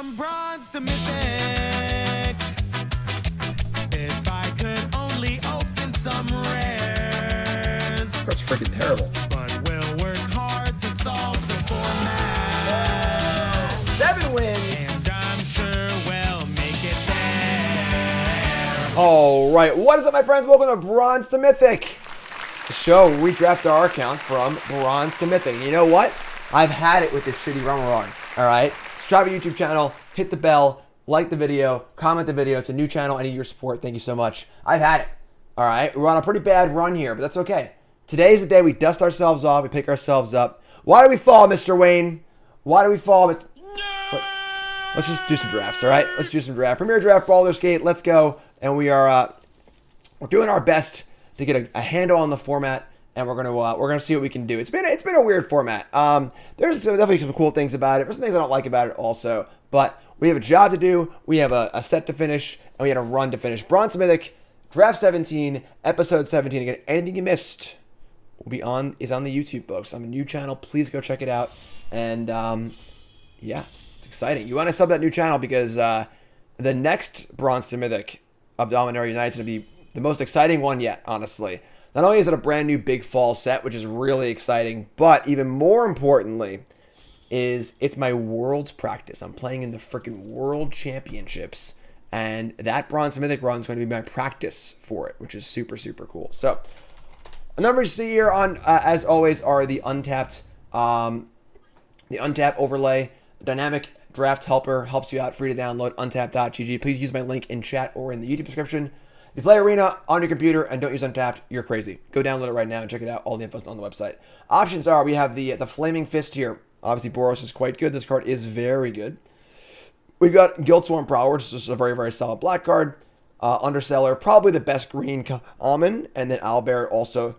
from bronze to mythic. If I could only open some rares. That's freaking terrible. But we'll work hard to solve the format. 7 wins. And I'm sure we'll make it there. All right, what is up, my friends? Welcome to Bronze to Mythic, the show where we draft our account from Bronze to Mythic. And you know what? I've had it with this shitty run we're on. All right, subscribe to our YouTube channel, hit the bell, like the video, comment the video. It's a new channel. I need your support. Thank you so much. I've had it. All right, we're on a pretty bad run here, but that's okay. Today's the day we dust ourselves off, we pick ourselves up. Why do we fall, Mr. Wayne? Why do we fall? Let's just do some drafts, all right? Let's do some draft. Premier draft, Baldur's Gate. Let's go. And we are we're doing our best to get a handle on the format, and we're gonna see what we can do. It's been a weird format. There's definitely some cool things about it. There's some things I don't like about it also, but we have a job to do. We have a set to finish, and we had a run to finish. Bronze to Mythic, Draft 17, Episode 17. Again, anything you missed is on the YouTube books. I'm a new channel. Please go check it out. And yeah, it's exciting. You want to sub that new channel because the next Bronze to Mythic of Dominaria United is going to be the most exciting one yet, honestly. Not only is it a brand new big fall set, which is really exciting, but even more importantly is it's my Worlds practice. I'm playing in the freaking World Championships, and that Bronze to Mythic run is going to be my practice for it, which is super, super cool. So the numbers you see here on, as always, are the untapped overlay. The dynamic draft helper helps you out, free to download, untapped.gg. Please use my link in chat or in the YouTube description. If you play Arena on your computer and don't use Untapped, you're crazy. Go download it right now and check it out. All the info's on the website. Options are, we have the Flaming Fist here. Obviously, Boros is quite good. This card is very good. We've got Guildsworn Prowler, which is just a very, very solid black card. Underseller, probably the best green common. And then Owlbear, also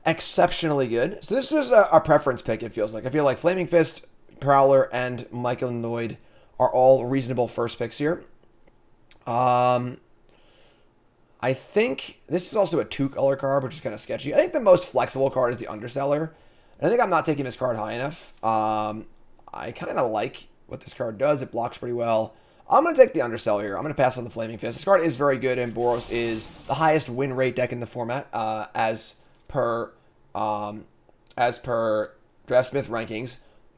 exceptionally good. So this is a preference pick, it feels like. I feel like Flaming Fist, Prowler, and Michael Noid are all reasonable first picks here. I think this is also a 2-color card, which is kind of sketchy. I think the most flexible card is the Underseller. And I think I'm not taking this card high enough. I kind of like what this card does. It blocks pretty well. I'm going to take the Underseller here. I'm going to pass on the Flaming Fist. This card is very good, and Boros is the highest win rate deck in the format, as per Draftsmith rankings.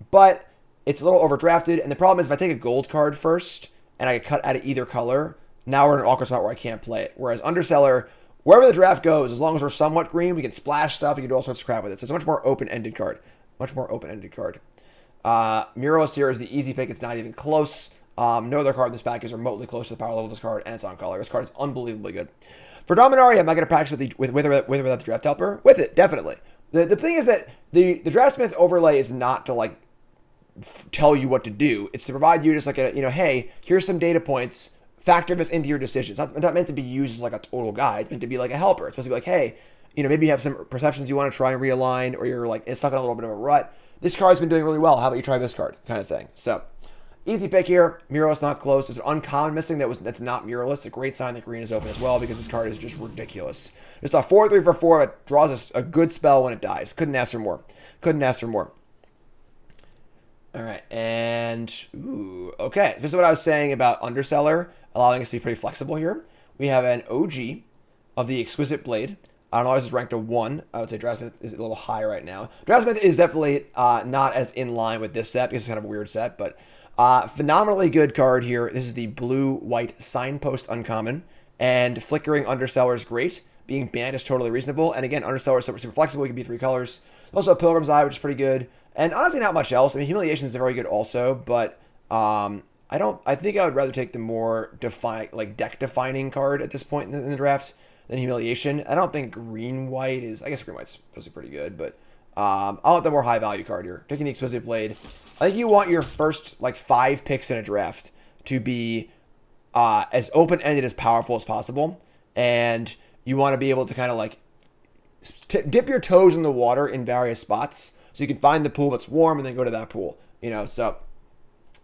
But it's a little overdrafted, and the problem is if I take a gold card first, and I get cut out of either color, now we're in an awkward spot where I can't play it. Whereas Underseller, wherever the draft goes, as long as we're somewhat green, we can splash stuff, we can do all sorts of crap with it. So it's a much more open-ended card. Muralist here is the easy pick. It's not even close. No other card in this pack is remotely close to the power level of this card, and it's on color. This card is unbelievably good. For Dominaria, am I going to practice with or without the draft helper? With it, definitely. The thing is that the Draftsmith overlay is not to like tell you what to do. It's to provide you just like hey, here's some data points. Factor this into your decisions. It's not meant to be used as like a total guide. It's meant to be like a helper. It's supposed to be like, hey, maybe you have some perceptions you want to try and realign, or you're like stuck in a little bit of a rut. This card's been doing really well. How about you try this card, kind of thing. So, easy pick here. Muralist not close. There's an uncommon missing that's not Muralist. A great sign that green is open as well, because this card is just ridiculous. Just a 4/3 for 4. It draws us a good spell when it dies. Couldn't ask for more. All right, and okay. This is what I was saying about Underseller, allowing us to be pretty flexible here. We have an OG of the Exquisite Blade. I don't know, this is ranked a 1. I would say Draftsmith is a little high right now. Draftsmith is definitely not as in line with this set, because it's kind of a weird set, but phenomenally good card here. This is the blue-white Signpost uncommon, and Flickering Underseller is great. Being banned is totally reasonable, and again, Underseller is super, super flexible. It can be 3 colors. Also, Pilgrim's Eye, which is pretty good. And honestly, not much else. I mean, Humiliation is very good also, but I think I would rather take the more deck-defining card at this point in the draft than Humiliation. I don't think Green-White is... I guess Green-White's supposed to be pretty good, but I want the more high-value card here. Taking the Exquisite Blade. I think you want your first, 5 picks in a draft to be as open-ended, as powerful as possible, and you want to be able to kind of, dip your toes in the water in various spots, so you can find the pool that's warm and then go to that pool. So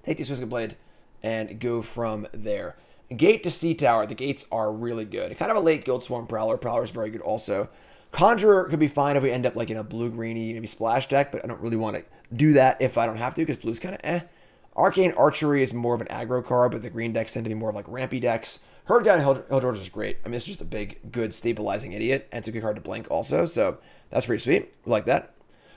take the Exquisite Blade and go from there. Gate to Sea Tower. The gates are really good. Kind of a late Guildsworn Prowler. Prowler is very good also. Conjurer could be fine if we end up in a blue-greeny, maybe splash deck, but I don't really want to do that if I don't have to, because blue's kind of eh. Arcane Archery is more of an aggro card, but the green decks tend to be more of like rampy decks. Herd Guy and Hill George is great. I mean, it's just a big, good stabilizing idiot, and it's a good card to blink also, so that's pretty sweet. We like that.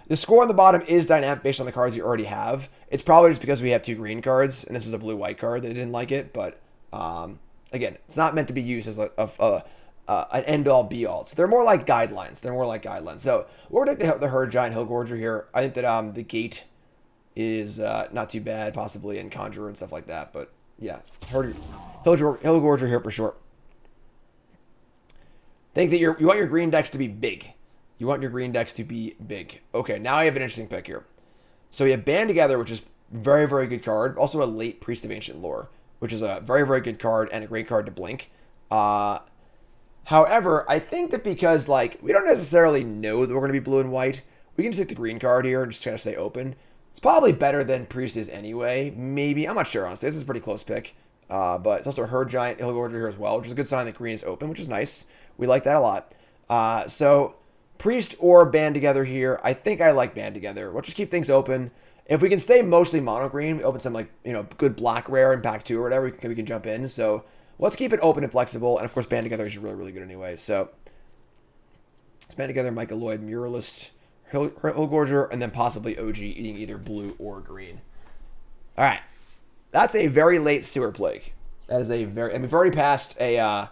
The score on the bottom is dynamic based on the cards you already have. It's probably just because we have 2 green cards, and this is a blue-white card that didn't like it, but again, it's not meant to be used as an end-all, be-all. So they're more like guidelines. So we're going to take the Herd Giant Hillgorger here. I think that the Gate is not too bad, possibly, and Conjurer and stuff like that, but yeah, Hillgorger here for sure. Think that you want your green decks to be big. Okay, now I have an interesting pick here. So we have Band Together, which is very, very good card. Also a late Priest of Ancient Lore, which is a very, very good card and a great card to blink. However, I think that because like we don't necessarily know that we're going to be blue and white, we can just take the green card here and just kind of stay open. It's probably better than Priest is anyway. Maybe. I'm not sure, honestly. This is a pretty close pick. But it's also a Herd Giant Hillgorger here as well, which is a good sign that green is open, which is nice. We like that a lot. So Priest or Band Together here. I think I like Band Together. We'll just keep things open. If we can stay mostly mono green, we open some like, good black rare in pack 2 or whatever, we can jump in. So let's keep it open and flexible. And of course, Band Together is really, really good anyway. So let's Band Together, Michael Lloyd, Muralist, Hillgorger, and then possibly OG eating either blue or green. All right. That's a very late Sewer Plague. That is and we've already passed a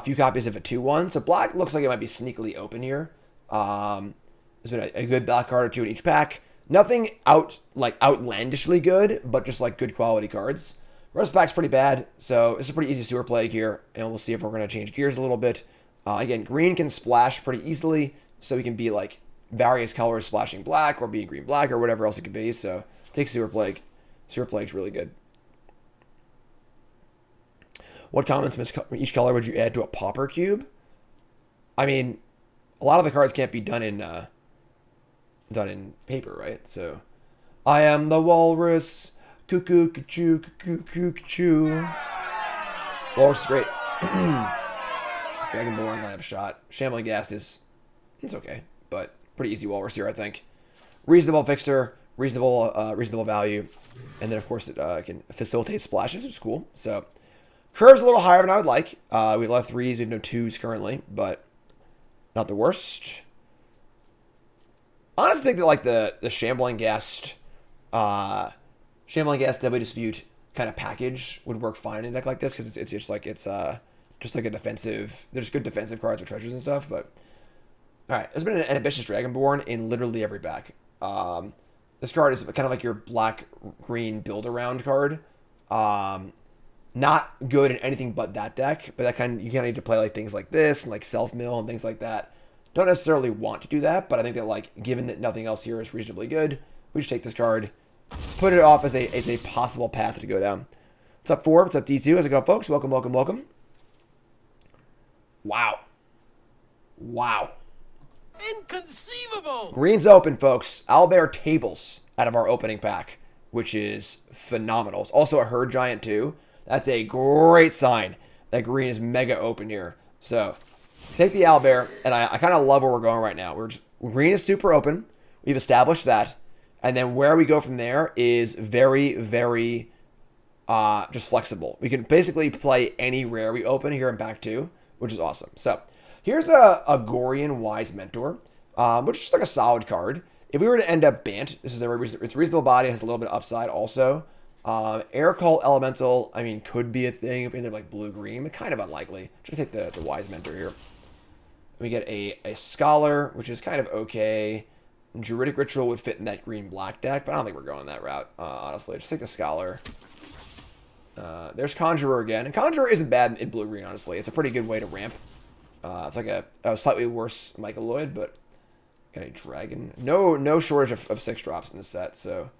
few copies of a 2-1. So black looks like it might be sneakily open here. There's been a good black card or 2 in each pack. Nothing outlandishly good, but just like good quality cards. The rest of the pack's pretty bad, so it's a pretty easy Sewer Plague here, and we'll see if we're going to change gears a little bit. Again, green can splash pretty easily, so we can be like various colors splashing black, or being green-black, or whatever else it could be, so take Sewer Plague. Sewer Plague's really good. What comments from each color would you add to a Pauper Cube? I mean, a lot of the cards can't be done in paper, right? So, I am the walrus. Cuckoo, cuckoo, cuckoo, cuckoo, cuckoo. Walrus is great. Dragonborn, lineup shot. Shambling Ghast it's okay, but pretty easy walrus here, I think. Reasonable fixer, reasonable value, and then of course it can facilitate splashes, which is cool. So, curve's a little higher than I would like. We have a lot of 3s, we have no 2s currently, but not the worst. I honestly think that like the Shambling Ghast Deadly Dispute kind of package would work fine in a deck like this because it's just like a defensive. There's good defensive cards with treasures and stuff, but all right. There's been an ambitious Dragonborn in literally every pack. This card is kind of like your black-green build-around card. Not good in anything but that deck, but you kind of need to play like things like this and like self-mill and things like that. Don't necessarily want to do that, but I think that like given that nothing else here is reasonably good, we just take this card, put it off as a possible path to go down. What's up, Forbes? What's up, D2? How's it going, folks? Welcome, welcome, welcome. Wow. Inconceivable! Green's open, folks. Owlbear Tables out of our opening pack, which is phenomenal. It's also a Herd Giant, too. That's a great sign that green is mega open here. So, take the Owlbear, and I kind of love where we're going right now. Green is super open. We've established that. And then where we go from there is very, very just flexible. We can basically play any rare we open here in pack 2, which is awesome. So, here's a Gorian Wise Mentor, which is just like a solid card. If we were to end up Bant, this is it's reasonable body, has a little bit of upside also. Air Call Elemental, I mean, could be a thing if we end up like blue-green, but kind of unlikely. Just take the Wise Mentor here. We get a Scholar, which is kind of okay. Druidic Ritual would fit in that green-black deck, but I don't think we're going that route, honestly. Just take the Scholar. There's Conjurer again. And Conjurer isn't bad in blue-green, honestly. It's a pretty good way to ramp. It's like a slightly worse Michael Lloyd, but got a Dragon. No shortage of 6-drops in this set, so...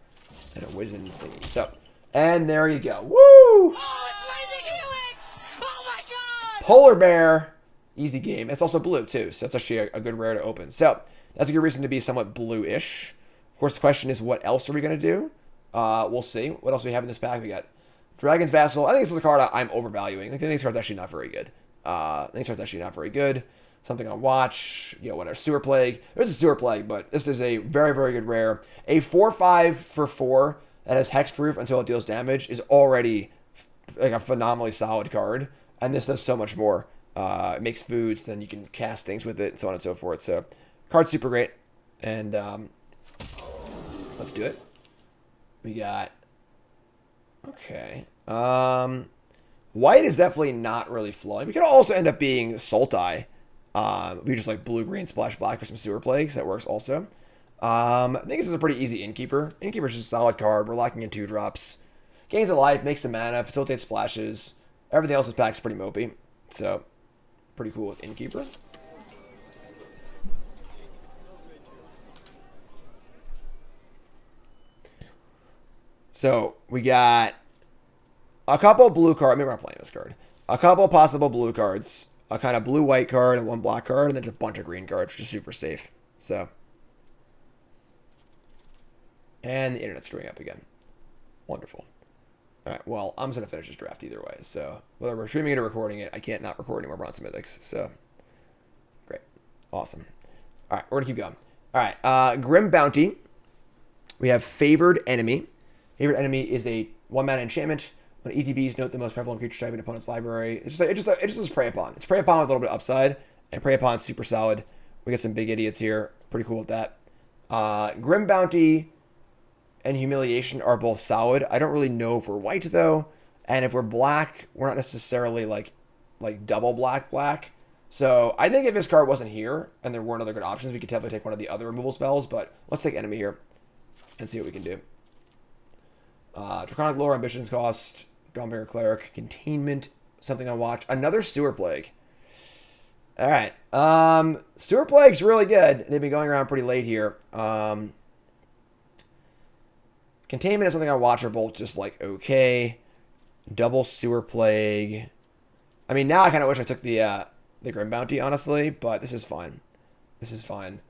And a Wizen thingy. So, and there you go. Woo! Oh, it's Lightning Helix! Oh my god! Polar Bear. Easy game. It's also blue, too, so that's actually a good rare to open. So, that's a good reason to be somewhat blue-ish. Of course, the question is, what else are we going to do? We'll see. What else do we have in this pack? We got Dragon's Vassal. I think this is a card I'm overvaluing. I think this card's actually not very good. Something on watch. Whatever. Sewer Plague. There's a Sewer Plague, but this is a very, very good rare. A 4/5 for 4 that has hexproof until it deals damage is already like a phenomenally solid card. And this does so much more. It makes foods, then you can cast things with it, and so on and so forth. So, card's super great. And let's do it. We got... Okay. White is definitely not really flowing. We could also end up being Sultai. We just like blue, green, splash black for some sewer plagues. That works also. I think this is a pretty easy Innkeeper. Innkeeper's just a solid card. We're locking in 2-drops. Gains of life, makes some mana, facilitates splashes. Everything else is pack's pretty mopey. So, pretty cool with Innkeeper. So, we got a couple blue cards. Maybe we're not playing this card. A couple possible blue cards. A kind of blue-white card and one black card. And then just a bunch of green cards, which is super safe. So. And the internet's screwing up again. Wonderful. All right, well, I'm just going to finish this draft either way. So, whether we're streaming it or recording it, I can't not record any more Bronze Mythics. So, great. Awesome. All right, we're going to keep going. All right, Grim Bounty. We have Favored Enemy. Favored Enemy is a 1-mana enchantment. When ETBs, note the most prevalent creature type in opponent's library. It just says Prey Upon. It's Prey Upon with a little bit of upside, and Prey Upon is super solid. We get some big idiots here. Pretty cool with that. Grim Bounty and Humiliation are both solid. I don't really know if we're white though, and if we're black, we're not necessarily like double black. So I think if this card wasn't here and there weren't other good options, we could definitely take one of the other removal spells. But let's take Enemy here and see what we can do. Draconic Lore, Ambitions Cost, Dawnbringer Cleric, Containment, something on watch. Another Sewer Plague. All right. Sewer Plague's really good. They've been going around pretty late here. Containment and something on watch are both just like okay. Double Sewer Plague. I mean, now I kind of wish I took the Grim Bounty, honestly, but this is fine. This is fine.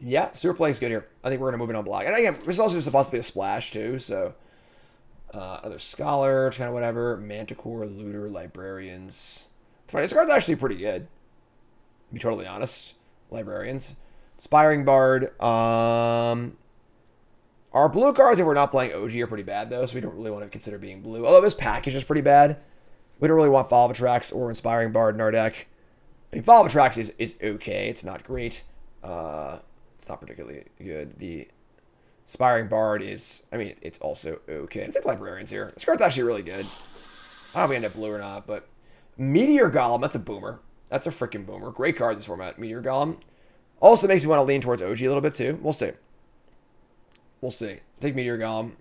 Yeah, Sewer Plague's good here. I think we're going to move it on black. And again, there's also supposed to be a splash, too, so... other Scholar, kind of whatever. Manticore, Looter, Librarians. It's funny, this card's actually pretty good. To be totally honest. Librarians. Inspiring Bard. Our blue cards, if we're not playing OG, are pretty bad, though, so we don't really want to consider being blue. Although this package is pretty bad. We don't really want Fall of Attrax or Inspiring Bard in our deck. I mean, Fall of Attrax is okay. It's not great. It's not particularly good. The Inspiring Bard is, I mean, it's also okay. Let's take Librarians here. This card's actually really good. I don't know if we end up blue or not, but Meteor Golem, that's a boomer. That's a freaking boomer. Great card in this format, Meteor Golem. Also makes me want to lean towards OG a little bit too. We'll see. We'll see. Take Meteor Golem.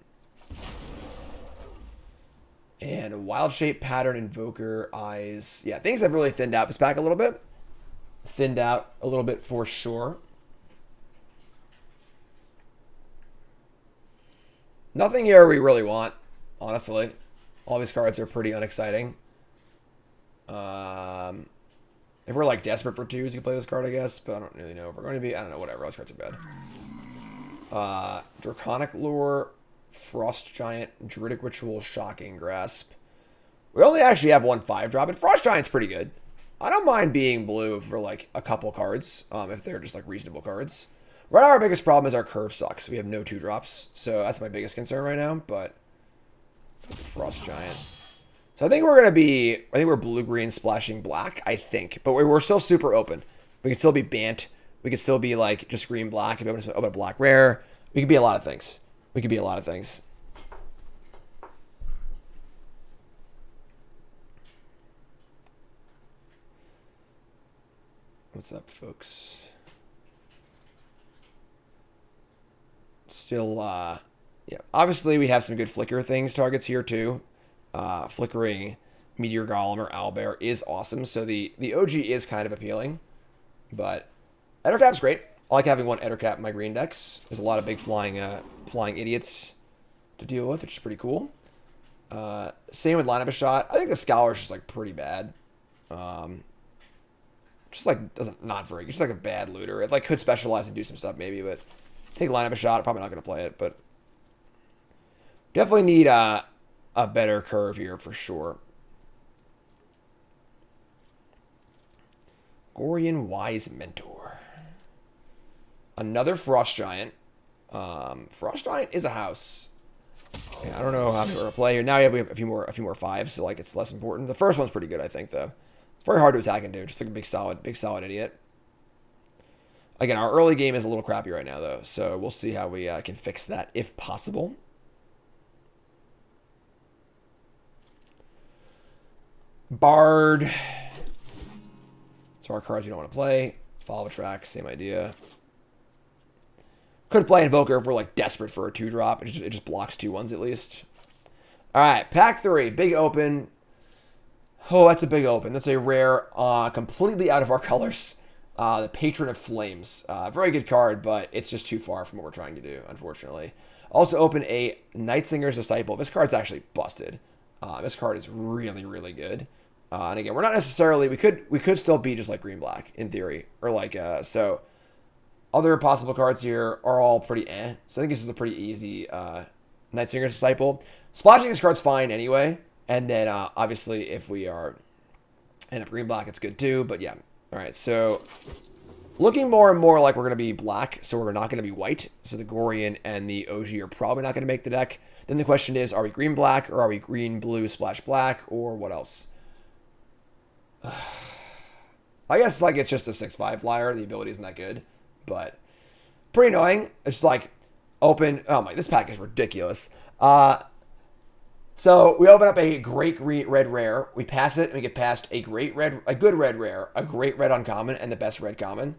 And Wild Shape Pattern, Invoker, Eyes. Yeah, things have really thinned out this pack a little bit. Thinned out a little bit for sure. Nothing here we really want, honestly. All these cards are pretty unexciting. If we're like desperate for twos, you can play this card, I guess. But I don't really know if we're going to be. I don't know, whatever. All these cards are bad. Draconic Lure, Frost Giant, Druidic Ritual, Shocking Grasp. We only actually have one 5-drop, and Frost Giant's pretty good. I don't mind being blue for like a couple cards, if they're just like reasonable cards. Right now, our biggest problem is our curve sucks. We have no 2-drops, so that's my biggest concern right now. But Frost Giant. So I think we're gonna be. I think we're blue, green, splashing black. I think, but we're still super open. We could still be Bant. We could still be like just green, black. If we open a black rare, we could be a lot of things. We could be a lot of things. What's up, folks? Still, yeah. Obviously, we have some good flicker things targets here too. Flickering Meteor Golem or Owlbear is awesome. So the OG is kind of appealing, but Ettercap's great. I like having one Ettercap in my green decks. There's a lot of big flying idiots to deal with, which is pretty cool. Same with Line Up a Shot. I think the Scholar is just like pretty bad. Just like not very. Just like a bad looter. It like could specialize and do some stuff maybe, but take Line Up a Shot. Probably not going to play it, but definitely need a better curve here for sure. Gorian Wise Mentor. Another Frost Giant. Frost Giant is a house. Yeah, I don't know how we're gonna play here. Now we have a few more fives, so like it's less important. The first one's pretty good, I think, though. It's very hard to attack into. Just like a big solid idiot. Again, our early game is a little crappy right now, though, so we'll see how we can fix that if possible. Bard. So our cards we don't want to play. Follow track, same idea. Could play Invoker if we're like desperate for a 2-drop. It just blocks 2/1s at least. All right, pack 3, big open. Oh, that's a big open. That's a rare, completely out of our colors. The Patron of Flames. Very good card, but it's just too far from what we're trying to do, unfortunately. Also open a Nightsinger's Disciple. This card's actually busted. This card is really, really good. And again, we're not necessarily, we could still be just like green-black in theory, or like, so other possible cards here are all pretty eh. So I think this is a pretty easy Nightsinger's Disciple. Splashing this card's fine anyway. And then obviously if we are end up green-black, it's good too. But yeah, all right. So looking more and more like we're going to be black, so we're not going to be white. So the Gorian and the OG are probably not going to make the deck. Then the question is, are we green-black, or are we green-blue splash black, or what else? I guess like it's just a 6/5 flyer. The ability isn't that good, but pretty annoying. It's just like open. Oh my, this pack is ridiculous. So we open up a great red rare. We pass it and we get past a good red rare, a great red uncommon, and the best red common.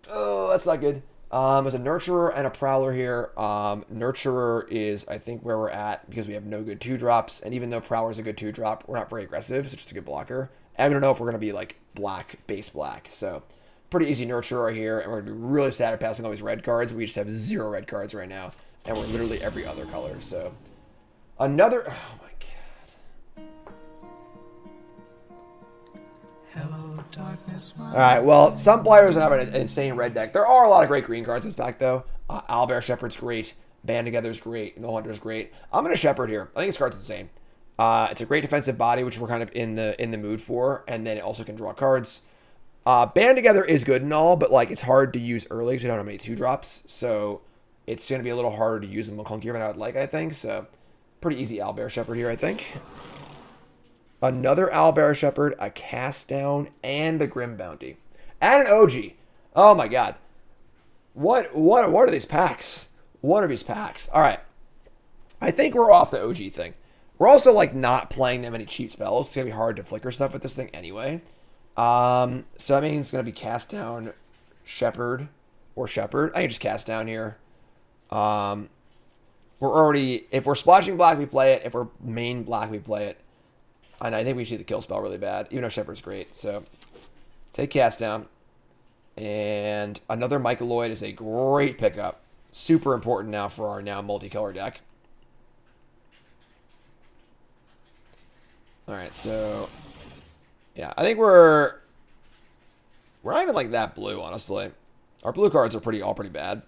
Oh, that's not good. There's a Nurturer and a Prowler here. Nurturer is, I think, where we're at because we have no good 2-drops. And even though Prowler's a good 2-drop, we're not very aggressive, so it's just a good blocker. And we don't know if we're going to be, like, base black. So, pretty easy Nurturer here. And we're going to be really sad at passing all these red cards. We just have 0 red cards right now. And we're literally every other color. So, another... Oh, my God. Hello, darkness. All right, well, some players have an insane red deck. There are a lot of great green cards in this pack, though. Owlbear Shepherd's great. Band Together's great. No Hunter's great. I'm going to Shepherd here. I think this card's insane. It's a great defensive body, which we're kind of in the mood for, and then it also can draw cards. Band Together is good and all, but like it's hard to use early because we don't have many 2-drops, so it's going to be a little harder to use and more clunkier than I would like, I think. So, pretty easy Owlbear Shepherd here, I think. Another Owlbear Shepherd, a Cast Down, and a Grim Bounty, and an OG. Oh my God, what are these packs? What are these packs? All right, I think we're off the OG thing. We're also, like, not playing that many cheap spells. It's going to be hard to flicker stuff with this thing anyway. So that means it's going to be Cast Down, Shepherd, or Shepherd. I can just Cast Down here. We're already... If we're splashing black, we play it. If we're main black, we play it. And I think we see the kill spell really bad, even though Shepherd's great. So, take Cast Down. And another Mycoloid is a great pickup. Super important now for our now multicolor deck. All right, so yeah, I think we're not even like that blue, honestly. Our blue cards are all pretty bad.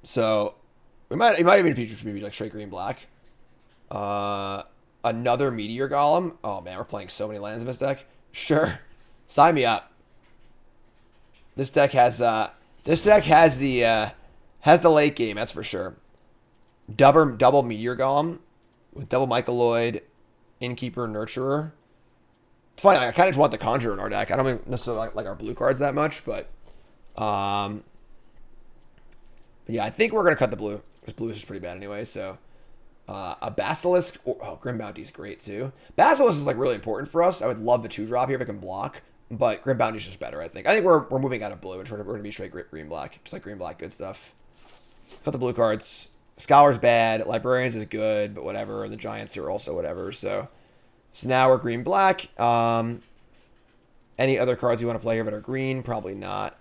So it might even be like straight green black. Another Meteor Golem. Oh man, we're playing so many lands in this deck. Sure, sign me up. This deck has the late game, that's for sure. Double Meteor Golem with double Mycoloid. Innkeeper, Nurturer. It's funny, I kind of just want the Conjurer in our deck. I don't necessarily like our blue cards that much, but yeah, I think we're going to cut the blue, because blue is just pretty bad anyway, so a Basilisk, Grim Bounty's great too. Basilisk is like really important for us. I would love the 2-drop here if I can block, but Grim Bounty's just better, I think. I think we're moving out of blue, and we're going to be straight green-black, just like green-black, good stuff. Cut the blue cards. Scholar's bad. Librarians is good, but whatever. And the Giants are also whatever. So now we're green-black. Any other cards you want to play here that are green? Probably not.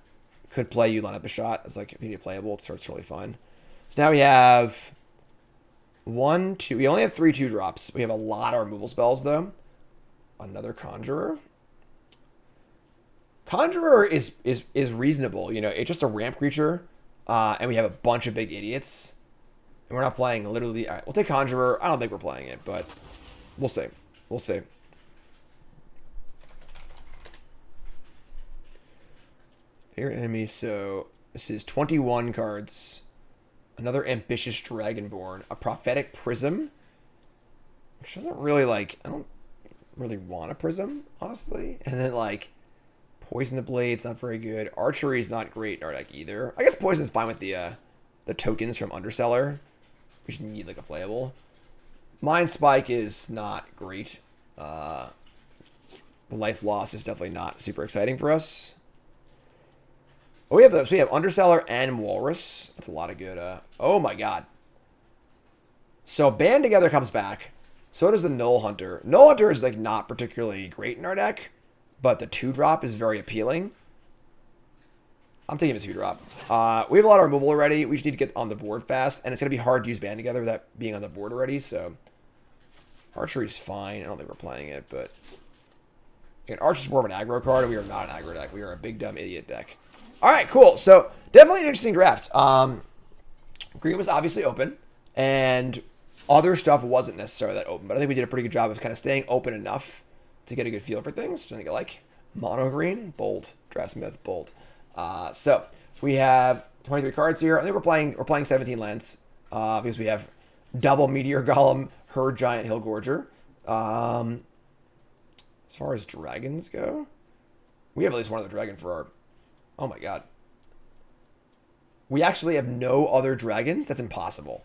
Could play you line up a shot as like immediate playable, so it's really fun. So now we have 1, 2. We only have 3 2-drops. We have a lot of removal spells though. Another Conjurer. Conjurer is reasonable. You know, it's just a ramp creature, and we have a bunch of big idiots. And we're not playing literally... All right, we'll take Conjurer. I don't think we're playing it, but we'll see. We'll see. Favorite enemy, so... This is 21 cards. Another Ambitious Dragonborn. A Prophetic Prism. Which doesn't really, like... I don't really want a Prism, honestly. And then, like... Poison the Blade's not very good. Archery is not great in our deck either. I guess Poison's fine with the tokens from Underseller. We should need, like, a playable. Mind Spike is not great. Life Loss is definitely not super exciting for us. Oh, we have those. So we have Underseller and Walrus. That's a lot of good. Oh my god. So Band Together comes back. So does the Null Hunter. Null Hunter is like not particularly great in our deck, but the 2-drop is very appealing. I'm taking a 2-drop. We have a lot of removal already. We just need to get on the board fast, and it's gonna be hard to use Band Together without being on the board already. So Archery's fine. I don't think we're playing it, but again, Archer's more of an aggro card, and we are not an aggro deck. We are a big dumb idiot deck. All right, cool. So definitely an interesting draft. Green was obviously open, and other stuff wasn't necessarily that open. But I think we did a pretty good job of kind of staying open enough to get a good feel for things. I think I like mono green, bold, Draftsmith, bold. So we have 23 cards here. I think we're playing 17 lands because we have double Meteor Golem, Herd Giant, Hill Gorger. As far as dragons go, we have at least one other dragon for our... Oh my god. We actually have no other dragons? That's impossible.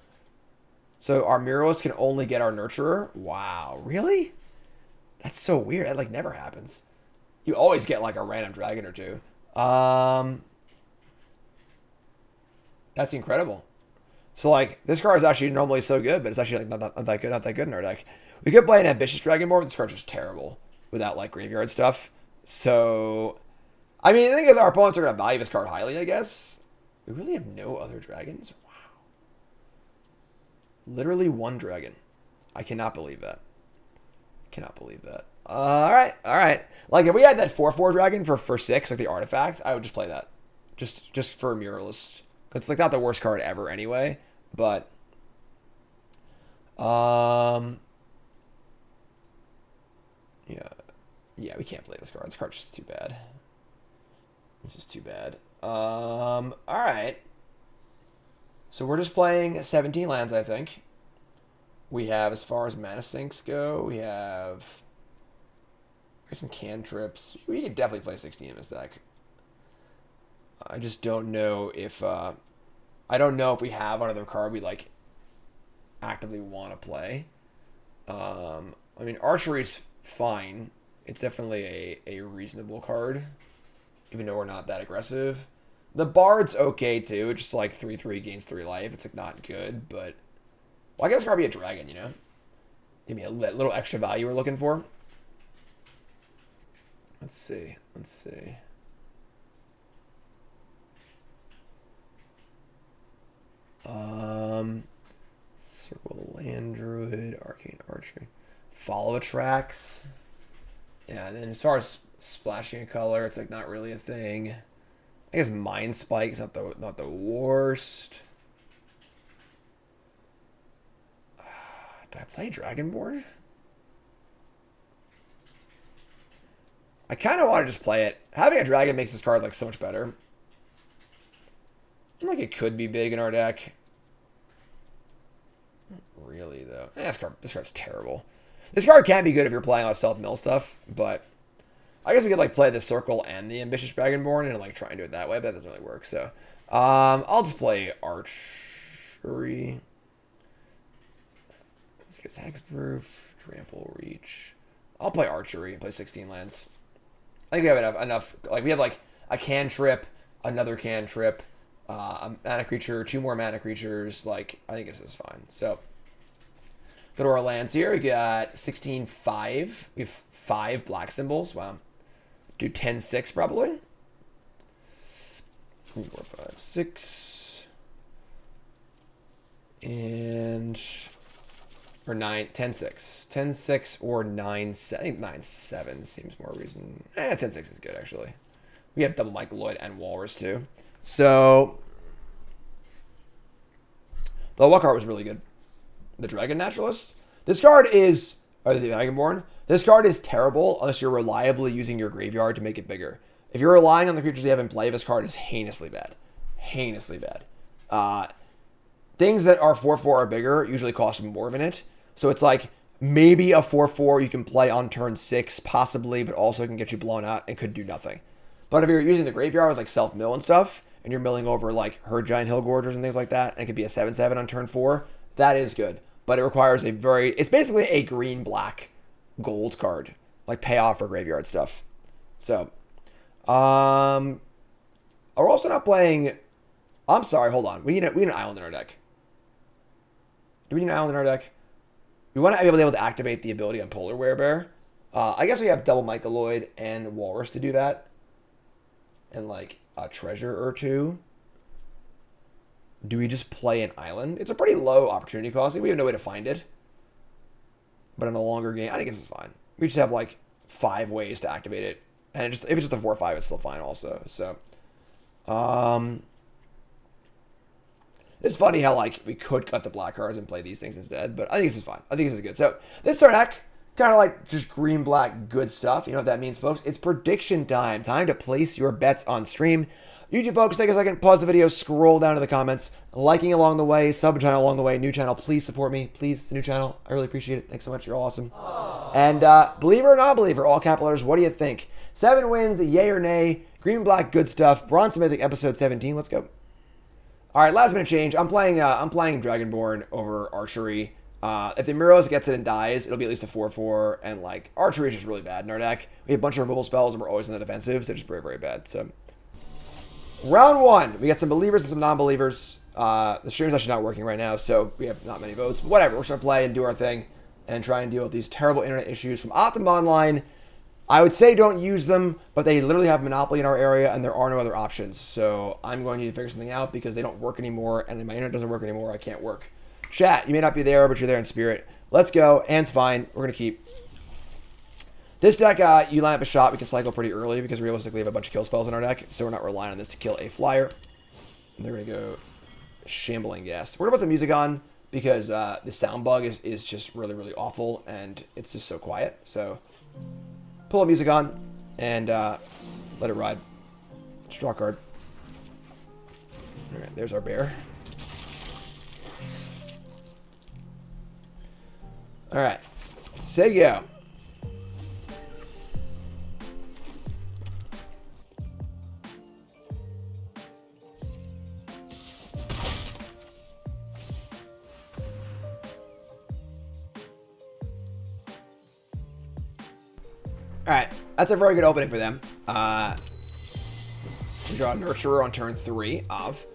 So our Miros can only get our Nurturer? Wow, really? That's so weird. That like never happens. You always get like a random dragon or two. That's incredible. So like this card is actually normally so good, but it's actually like not that good in our deck. We could play an Ambitious Dragonborn, but this card's just terrible without like graveyard stuff. So I mean, the thing is, our opponents are going to value this card highly, I guess. We really have no other dragons? Wow. Literally one dragon. I cannot believe that. Cannot believe that. Alright, alright. Like, if we had that 4/4 dragon for 6, like the artifact, I would just play that. Just for a Muralist. It's, like, not the worst card ever anyway, but... Yeah, we can't play this card. This card's just too bad. It's just too bad. Alright. So we're just playing 17 lands, I think. We have, as far as mana sinks go, we have... There's some cantrips. We could definitely play 16 in this deck. I just don't know if... I don't know if we have another card we, like, actively want to play. I mean, Archery's fine. It's definitely a reasonable card, even though we're not that aggressive. The Bard's okay, too. It's just like 3/3 gains 3 life. It's like not good, but... Well, I guess it's gotta be a dragon, you know? Give me a little extra value we're looking for. Let's see. Let's see. Circle Land Druid, Arcane Archery. Follow Attracts. Yeah, and then as far as splashing a color, it's like not really a thing. I guess Mind Spike is not the worst. Do I play Dragonborn? I kind of want to just play it. Having a dragon makes this card like so much better. I feel like it could be big in our deck. Not really though. This card's terrible. This card can be good if you're playing a lot of self-mill stuff, but I guess we could like play the Circle and the Ambitious Dragonborn and like try and do it that way, but that doesn't really work. So I'll just play Archery. Let's get Hexproof, Trample, Reach. I'll play Archery and play 16 lands. I think we have enough. Like we have like a cantrip, another cantrip, a mana creature, 2 more mana creatures. Like I think this is fine. So go to our lands here. We got 16/5. We have 5 black symbols. Wow. Do 10/6 probably. 3, 4, 5, 6. And... Or 9, 10/6. 10/6 or 9/7. I think 9/7 seems more reason. 10/6 is good, actually. We have double Michael Lloyd and Walrus, too. So... The what card was really good? The Dragon Naturalist. This card is... Or the Dragonborn. This card is terrible unless you're reliably using your graveyard to make it bigger. If you're relying on the creatures you have in play, this card is heinously bad. heinously bad. Things that are 4/4 or bigger usually cost more of it. So it's like maybe a 4/4 you can play on turn 6, possibly, but also can get you blown out and could do nothing. But if you're using the graveyard with like self-mill and stuff, and you're milling over like her giant hill gorgers and things like that, and it could be a 7/7 on turn 4, that is good. But it requires it's basically a green-black gold card, like payoff for graveyard stuff. So, we're also not playing. I'm sorry, hold on. We need an island in our deck. Do we need an island in our deck? We want to be able to activate the ability on Polar Werebear. I guess we have double Mycoloid and Walrus to do that. And like a treasure or two. Do we just play an island? It's a pretty low opportunity cost. We have no way to find it. But in a longer game, I think this is fine. We just have like 5 ways to activate it. And if it's just a 4/5, it's still fine also. So, it's funny how like we could cut the black cards and play these things instead, but I think this is fine. I think this is good. So this turn deck, kind of like just green-black good stuff. You know what that means, folks? It's prediction time. Time to place your bets on stream. YouTube folks, take a second, pause the video, scroll down to the comments, liking along the way, sub channel along the way, new channel. Please support me. Please, new channel. I really appreciate it. Thanks so much. You're awesome. Aww. And believer or non-believer, all capital letters, what do you think? 7 wins, yay or nay? Green-black good stuff. Bronze Mythic episode 17. Let's go. All right, last minute change. I'm playing Dragonborn over Archery. If the Miros gets it and dies, it'll be at least a 4/4. And like Archery is just really bad in our deck. We have a bunch of removal spells and we're always in the defensive, so it's just very, very bad. So round 1, we got some believers and some non-believers. The stream's actually not working right now, so we have not many votes. But whatever, we're just gonna play and do our thing and try and deal with these terrible internet issues from Optimum Online. I would say don't use them, but they literally have monopoly in our area and there are no other options. So I'm going to need to figure something out because they don't work anymore and my internet doesn't work anymore. I can't work. Chat, you may not be there, but you're there in spirit. Let's go. Hand's fine. We're going to keep. This deck, you line up a shot, we can cycle pretty early because realistically we have a bunch of kill spells in our deck. So we're not relying on this to kill a flyer. And they're going to go Shambling Gas. We're going to put some music on because the sound bug is just really, really awful and it's just so quiet. So pull the music on and let it ride. Draw a card. All right, there's our bear. All right, say go. All right, that's a very good opening for them. Draw a Nurturer on turn 3 of.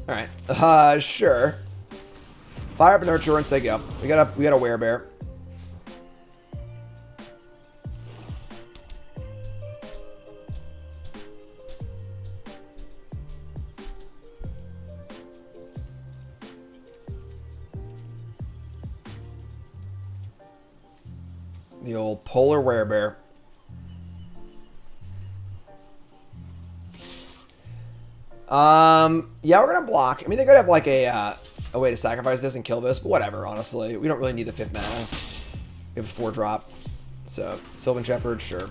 All right, sure. Fire up a Nurturer and say go. We got a Werebear. The old Polar Werebear. Yeah, we're gonna block. I mean, they could have like a way to sacrifice this and kill this, but whatever, honestly. We don't really need the 5th mana. We have a 4-drop. So, Sylvan Shepherd, sure.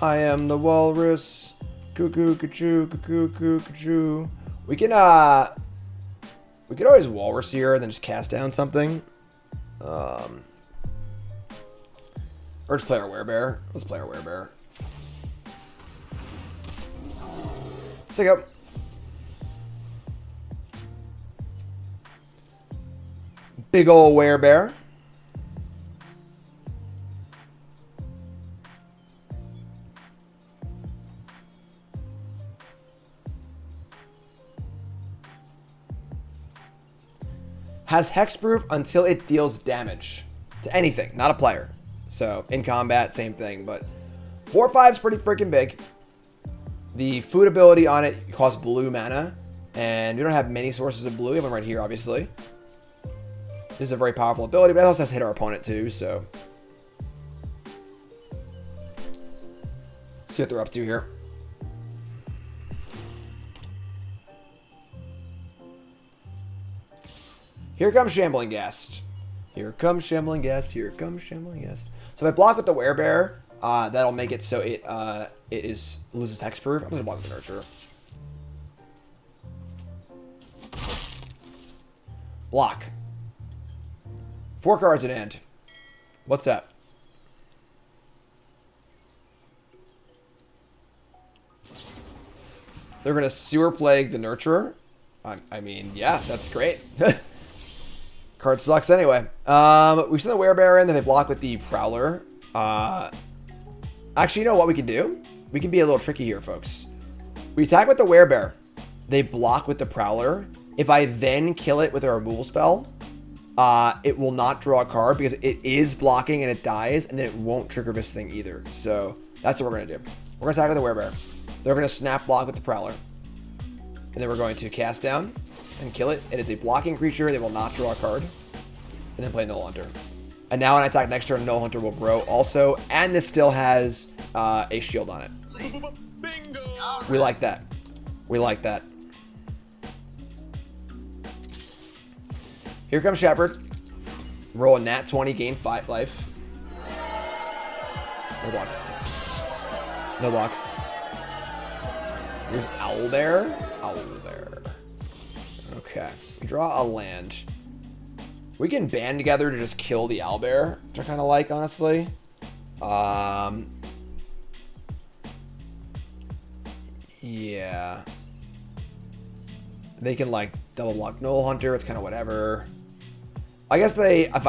I am the walrus. Cuckoo, cuckoo, cuckoo, cuckoo, cuckoo. We could always walrus here and then just cast down something. Or just play our Werebear. Let's play our Werebear. Let's go. Big ol' Werebear. Has hexproof until it deals damage to anything, not a player. So in combat, same thing, but 4/5 is pretty freaking big. The food ability on it costs blue mana, and we don't have many sources of blue. We have them right here, obviously. This is a very powerful ability, but it also has to hit our opponent too, so. See what they're up to here. Here comes Shambling Guest. Here comes Shambling Guest. Here comes Shambling Guest. So if I block with the Werebear, that'll make it so it loses hexproof. I'm gonna block with the Nurturer. Block. 4 cards in hand. What's up? They're going to Sewer Plague the Nurturer. I mean, yeah, that's great. Card sucks anyway. We send the Werebear in, then they block with the Prowler. Actually, you know what we can do? We can be a little tricky here, folks. We attack with the Werebear. They block with the Prowler. If I then kill it with a removal spell, it will not draw a card because it is blocking and it dies, and then it won't trigger this thing either. So that's what we're going to do. We're going to attack with the Werebear. They're going to snap block with the Prowler. And then we're going to cast down and kill it. It is a blocking creature. They will not draw a card. And then play Null Hunter. And now when I attack next turn, Null Hunter will grow also. And this still has a shield on it. Bingo. We like that. We like that. Here comes Shepherd. Roll a nat 20, gain 5 life. No blocks. No blocks. Here's Owlbear. Owlbear. Okay. We draw a land. We can band together to just kill the Owlbear, which I kind of like, honestly. Yeah. They can, like, double block Null Hunter. It's kind of whatever. I guess if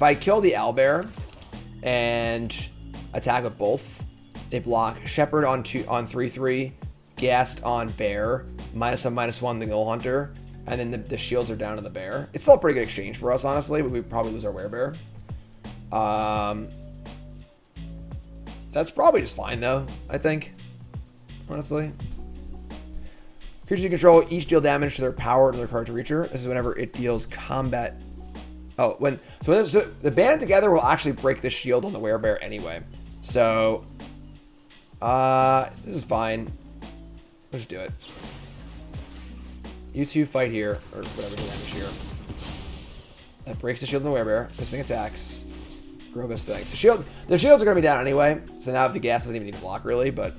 I kill the Owlbear and attack with both, they block Shepherd on 3/3, Ghast on Bear, -1/-1 the Null Hunter, and then the shields are down to the Bear. It's still a pretty good exchange for us, honestly, but we probably lose our Werebear. That's probably just fine, though, I think, honestly. Creatures you control each deal damage to their power to their card to Reacher. This is whenever it deals combat. Oh, so the band together will actually break the shield on the Werebear anyway. So, this is fine. Let's just do it. You two fight here, or whatever the damage here. That breaks the shield on the Werebear. This thing attacks. Grow this thing. So the shields are going to be down anyway. So now the gas doesn't even need to block really, but.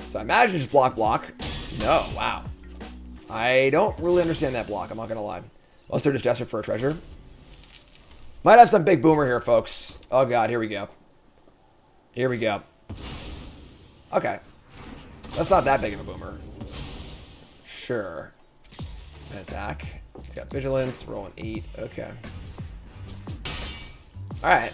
So I imagine just block. No, wow. I don't really understand that block, I'm not going to lie. Unless they're just desperate for a treasure. Might have some big boomer here, folks. Oh, God, here we go. Here we go. Okay. That's not that big of a boomer. Sure. And attack. It's got vigilance, roll an 8. Okay. Alright.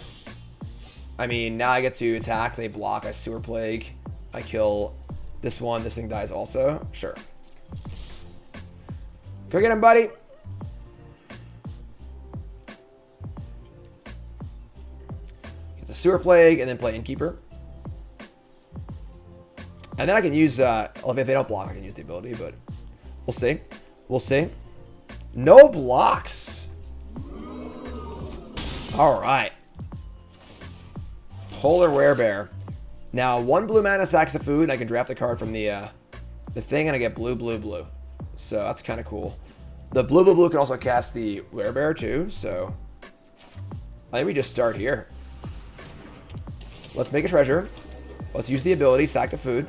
I mean, now I get to attack. They block. I Sewer Plague. I kill this one. This thing dies also. Sure. Go get him, buddy. Get the Sewer Plague and then play Innkeeper. And then I can use, if they don't block, I can use the ability, but we'll see. We'll see. No blocks. All right. Polar Werebear. Now, 1 blue mana sacks the food, and I can draft a card from the thing, and I get blue. So that's kind of cool. The blue can also cast the Werebear too, so I think we just start here. Let's make a treasure. Let's use the ability, sack the food.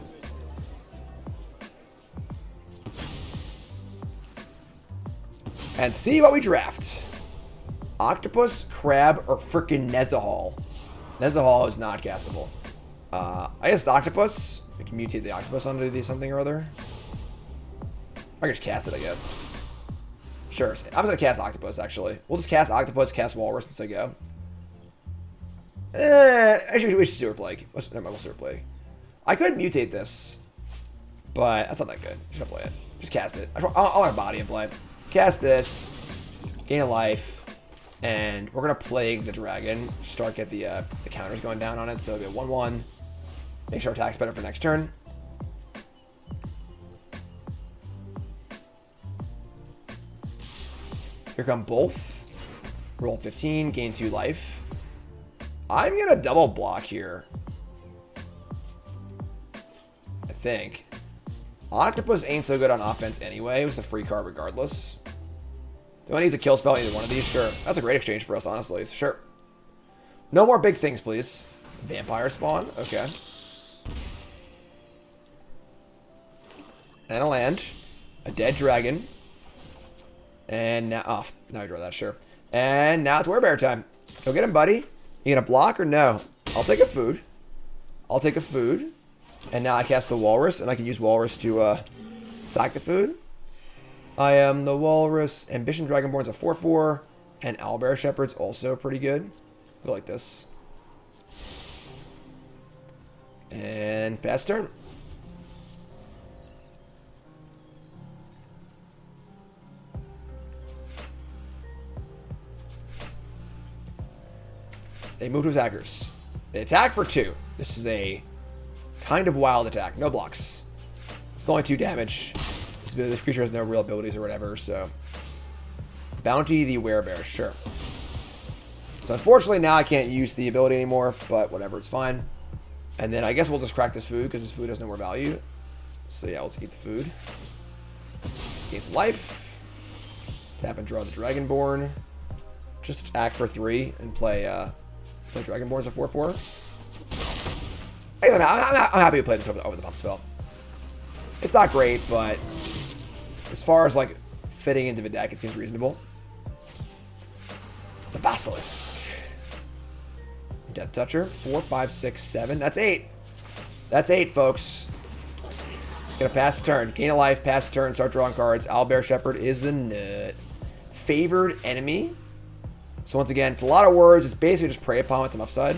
And see what we draft. Octopus, Crab, or frickin' Nezahal. Nezahal is not castable. I guess the Octopus. We can mutate the Octopus onto the something or other. I can just cast it, I guess. Sure. I'm going to cast Octopus, actually. We'll just cast Octopus, cast Walrus as I go. Actually, we should Sewer Plague. Never mind, we'll Sewer Plague. I could mutate this, but that's not that good. Just gonna play it. Just cast it. I want a body and play. Cast this, gain a life, and we're gonna Plague the dragon. Start get the counters going down on it. So it'll be a 1/1. Make sure our attack's better for next turn. Here come both. Roll 15, gain 2 life. I'm gonna double block here. I think. Octopus ain't so good on offense anyway. It was a free card regardless. Do I need to kill spell either one of these? Sure. That's a great exchange for us, honestly. Sure. No more big things, please. Vampire spawn. Okay. And a land. A dead dragon. And now... Oh, now I draw that, sure. And now it's werebear time. Go get him, buddy. You gonna block or no? I'll take a food. I'll take a food. And now I cast the walrus, and I can use walrus to sack the food. I am the walrus. Ambition Dragonborn's a 4/4. And Owlbear Shepherd's also pretty good. Go like this. And pass turn. They move to attackers. They attack for 2. This is a kind of wild attack. No blocks. It's only 2 damage. This creature has no real abilities or whatever, so... Bounty the Werebear, sure. So unfortunately now I can't use the ability anymore, but whatever, it's fine. And then I guess we'll just crack this food, because this food has no more value. So yeah, let's eat the food. Gain some life. Tap and draw the Dragonborn. Just act for 3 and play Dragonborn as a 4/4. I'm happy to play this over the pump spell. It's not great, but as far as like fitting into the deck, it seems reasonable. The Basilisk. Death Toucher. 4, 5, 6, 7. That's 8. That's 8, folks. It's gonna pass turn. Gain a life, pass turn, start drawing cards. Owlbear Shepherd is the nut. Favored enemy. So once again, it's a lot of words. It's basically just prey upon with some upside.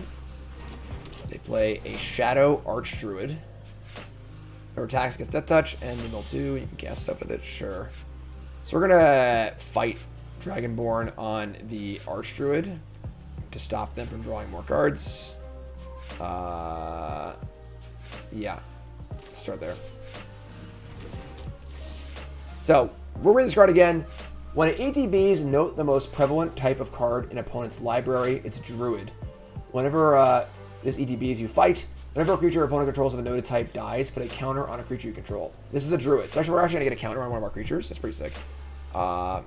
They play a Shadow Archdruid. Or attacks against Death Touch and mill 2. You can cast up with it, sure. So we're gonna fight Dragonborn on the Archdruid to stop them from drawing more cards. Yeah. Let's start there. So, we'll read this card again. When it ETBs, note the most prevalent type of card in opponent's library. It's Druid. Whenever this ETBs, you fight. Whenever a creature your opponent controls of a noted type dies, put a counter on a creature you control. This is a Druid. So actually, we're actually going to get a counter on one of our creatures. That's pretty sick. So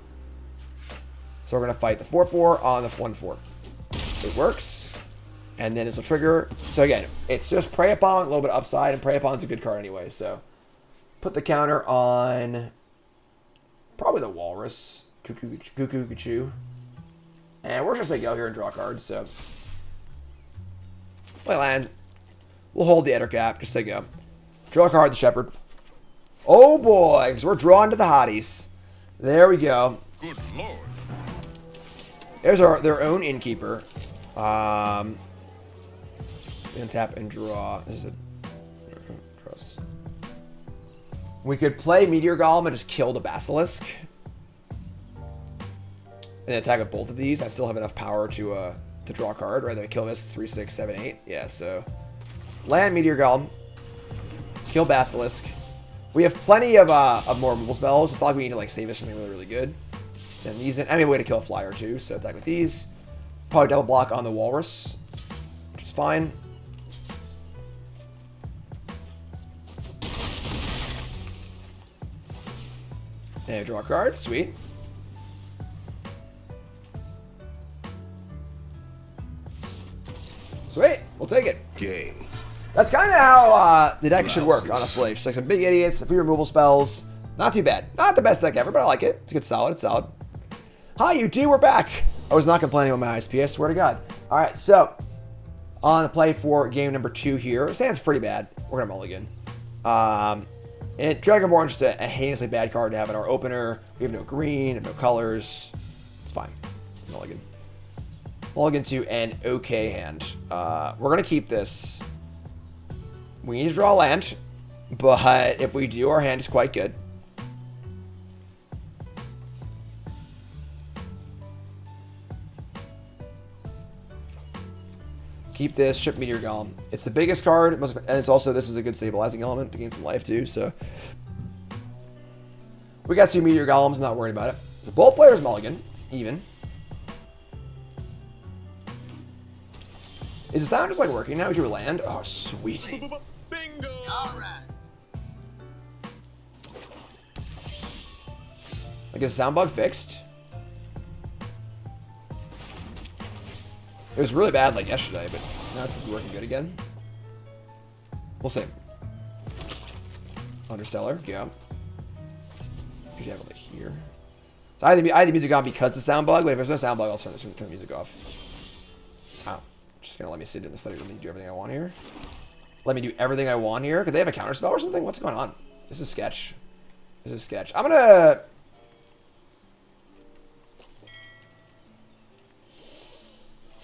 we're going to fight the 4/4 on the 1/4. It works. And then this will trigger. So again, it's just Prey Upon, a little bit upside, and Prey Upon's a good card anyway. So put the counter on probably the Walrus. Cuckoo. And we're just going to go here and draw cards. So play land. We'll hold the Ettercap, just say go. Draw a card, the Shepherd. Oh boy, because we're drawn to the hotties. There we go. Good lord. There's their own Innkeeper. And tap and draw. This is a trust. We could play Meteor Golem and just kill the Basilisk. And then attack with both of these. I still have enough power to draw a card, right? Then we kill this. It's 3, 6, 7, 8. Yeah, so land Meteor Golem. Kill Basilisk. We have plenty of more removal spells. It's not like we need to like save us something really, really good. Send these in. I mean, way to kill a flyer too. So attack with these. Probably double block on the Walrus, which is fine. And draw a card. Sweet. Sweet. We'll take it. Game. That's kind of how the deck should work, honestly. Just like some big idiots, a few removal spells. Not too bad. Not the best deck ever, but I like it. It's good, solid. It's solid. Hi, UT. We're back. I was not complaining about my ISP. I swear to God. All right, so on the play for game number 2 here. Stands pretty bad. We're gonna mulligan. And Dragonborn is just a heinously bad card to have in our opener. We have no green, no colors. It's fine. Mulligan. Mulligan to an okay hand. We're gonna keep this. We need to draw land, but if we do, our hand is quite good. Keep this, ship Meteor Golem. It's the biggest card, and it's also, this is a good stabilizing element to gain some life too, so. We got 2 Meteor Golems, I'm not worried about it. So both players mulligan, it's even. Is the sound just like working now? Did you land? Oh, sweet. Bingo! Alright. I guess sound bug fixed. It was really bad like yesterday, but now it's working good again. We'll see. Underseller, yeah. Because you have it like here. So I had the music on because of the sound bug, but if there's no sound bug, I'll turn the music off. Wow. Just gonna let me sit in the study. Let me do everything I want here. Let me do everything I want here. Could they have a counterspell or something? What's going on? This is sketch. This is sketch. I'm gonna...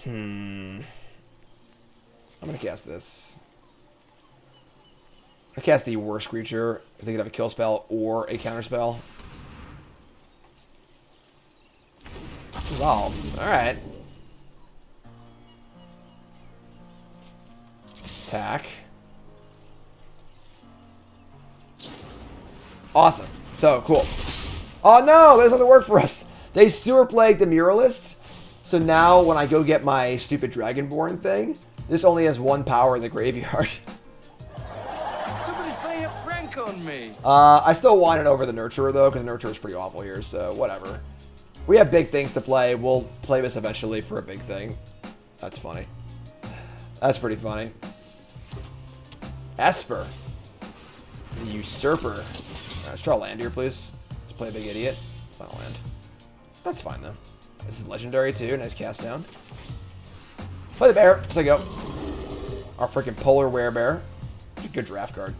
I'm gonna cast this. I cast the worst creature because they could have a kill spell or a counter spell. Resolves. Alright. Attack. Awesome. So cool. Oh no, this doesn't work for us. They sewer plagued the Muralist. So now when I go get my stupid Dragonborn thing, this only has 1 power in the graveyard. Somebody's playing a prank on me. I still want it over the Nurturer though, because the Nurturer is pretty awful here, so whatever. We have big things to play. We'll play this eventually for a big thing. That's funny. That's pretty funny. Esper. The Usurper. Alright, let's draw a land here, please. Just play a big idiot. It's not a land. That's fine though. This is legendary too. Nice cast down. Play the bear. So go. Our freaking polar werebear. Good draft card.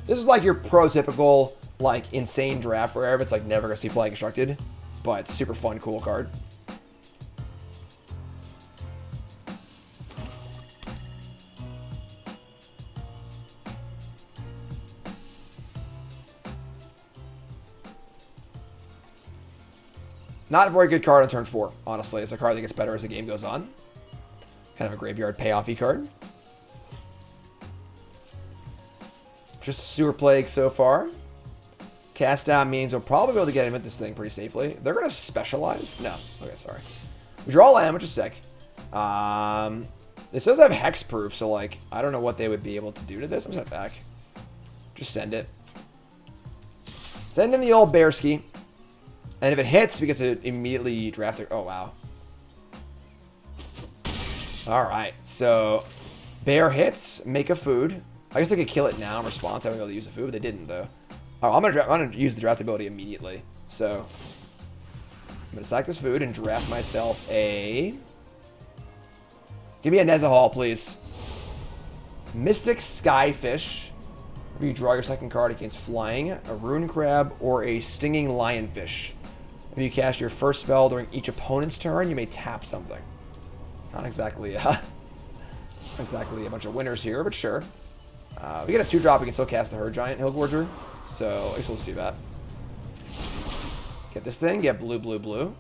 This is like your prototypical, like, insane draft rare, but it's like never gonna see play constructed. But super fun, cool card. Not a very good card on turn 4, honestly. It's a card that gets better as the game goes on. Kind of a graveyard payoff-y card. Just Sewer Plague so far. Cast down means we'll probably be able to get him at this thing pretty safely. They're going to specialize? No. Okay, sorry. We draw land, which is sick. This does have hexproof, so, like, I don't know what they would be able to do to this. I'm just going to back. Just send it. Send in the old Bearski. And if it hits, we get to immediately draft it. Oh, wow. Alright, so bear hits, make a food. I guess they could kill it now in response. I haven't been able to use the food, but they didn't, though. Oh, I'm gonna use the draft ability immediately. So I'm gonna sack this food and draft myself a... Give me a Nezahal, please. Mystic Skyfish. You draw your second card against flying, a Rune Crab, or a Stinging Lionfish. If you cast your first spell during each opponent's turn, you may tap something. Not exactly a bunch of winners here, but sure. We get a 2-drop, we can still cast the Herd Giant Hillgorger. So I guess we'll just do that. Get this thing, get blue, blue, blue.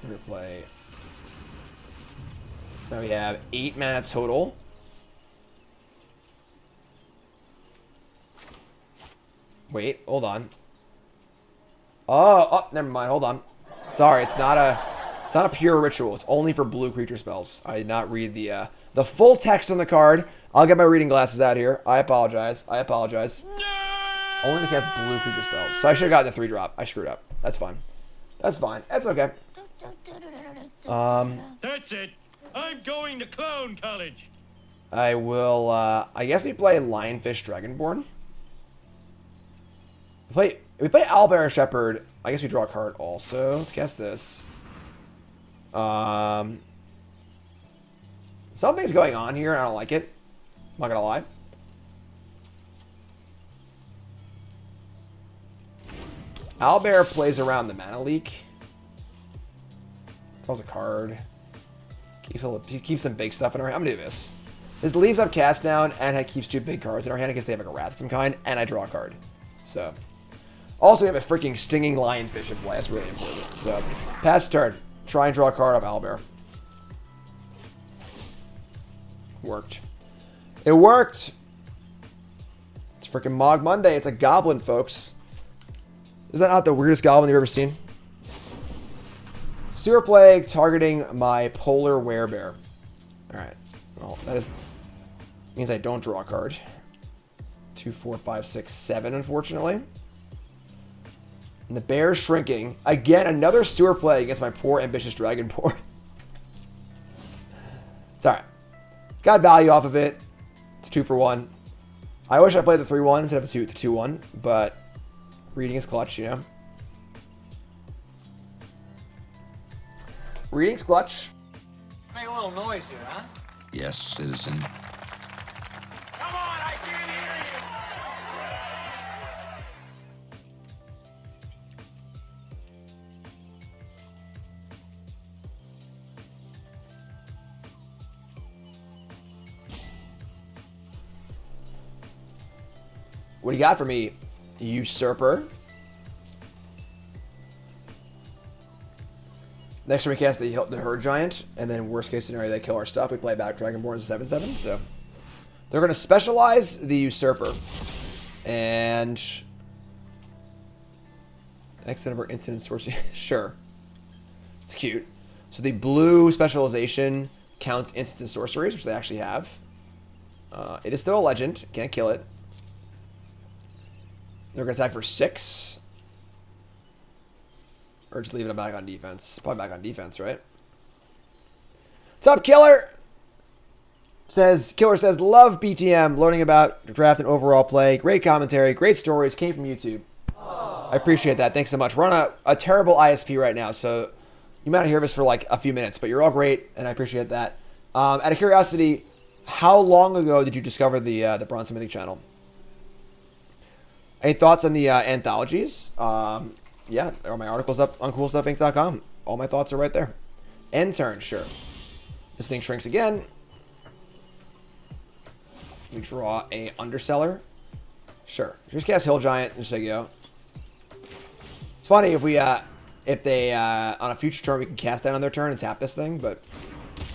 We're gonna play. So now we have 8 mana total. Wait, hold on. Oh, never mind. Hold on. Sorry, it's not a pure ritual. It's only for blue creature spells. I did not read the full text on the card. I'll get my reading glasses out here. I apologize. I apologize. Only to cast blue creature spells. So I should have gotten the 3-drop. I screwed up. That's fine. That's fine. That's okay. That's it. I'm going to clown college. I will. I guess we play Lionfish Dragonborn. We play Owlbear Shepherd. I guess we draw a card also. Let's cast this. Something's going on here. I don't like it. I'm not gonna lie. Owlbear plays around the mana leak. Draws a card. Keeps some big stuff in our hand. I'm gonna do this. This leaves up cast down and it keeps 2 big cards in our hand in case they have like a wrath of some kind, and I draw a card. So. Also, we have a freaking Stinging Lionfish in play. That's really important. So, pass turn. Try and draw a card off Owlbear. Worked. It worked! It's freaking Mog Monday. It's a goblin, folks. Is that not the weirdest goblin you've ever seen? Sewer Plague targeting my Polar Werebear. Alright. Well, that means I don't draw a card. 2, 4, 5, 6, 7, unfortunately. And the bear's shrinking. Again, another sewer play against my poor ambitious Dragonborn. It's alright. Got value off of it. It's 2 for 1. I wish I played the 3-1 instead of the 2-1, but reading is clutch, you know. Reading's clutch. Make a little noise here, huh? Yes, citizen. Come on, I can't hear you. What do you got for me, Usurper? Next time we cast the Herd Giant, and then worst case scenario, they kill our stuff. We play back Dragonborn as a 7/7, so they're going to specialize the Usurper. And next number instant sorcery. Sure. It's cute. So the blue specialization counts instant sorceries, which they actually have. It is still a legend. Can't kill it. They're going to attack for 6. Or just leaving it back on defense. Probably back on defense, right? What's up, Killer? Killer says, love BTM, learning about draft and overall play. Great commentary, great stories, came from YouTube. I appreciate that. Thanks so much. We're on a terrible ISP right now, so you might not hear this for like a few minutes, but you're all great, and I appreciate that. Out of curiosity, how long ago did you discover the Bronze Mythic channel? Any thoughts on the anthologies? Yeah, are my articles up on coolstuffinc.com. All my thoughts are right there. End turn, sure. This thing shrinks again. We draw a Underseller. Sure. Just cast Hill Giant. Just say go. It's funny if we, if they, on a future turn, we can cast that on their turn and tap this thing. But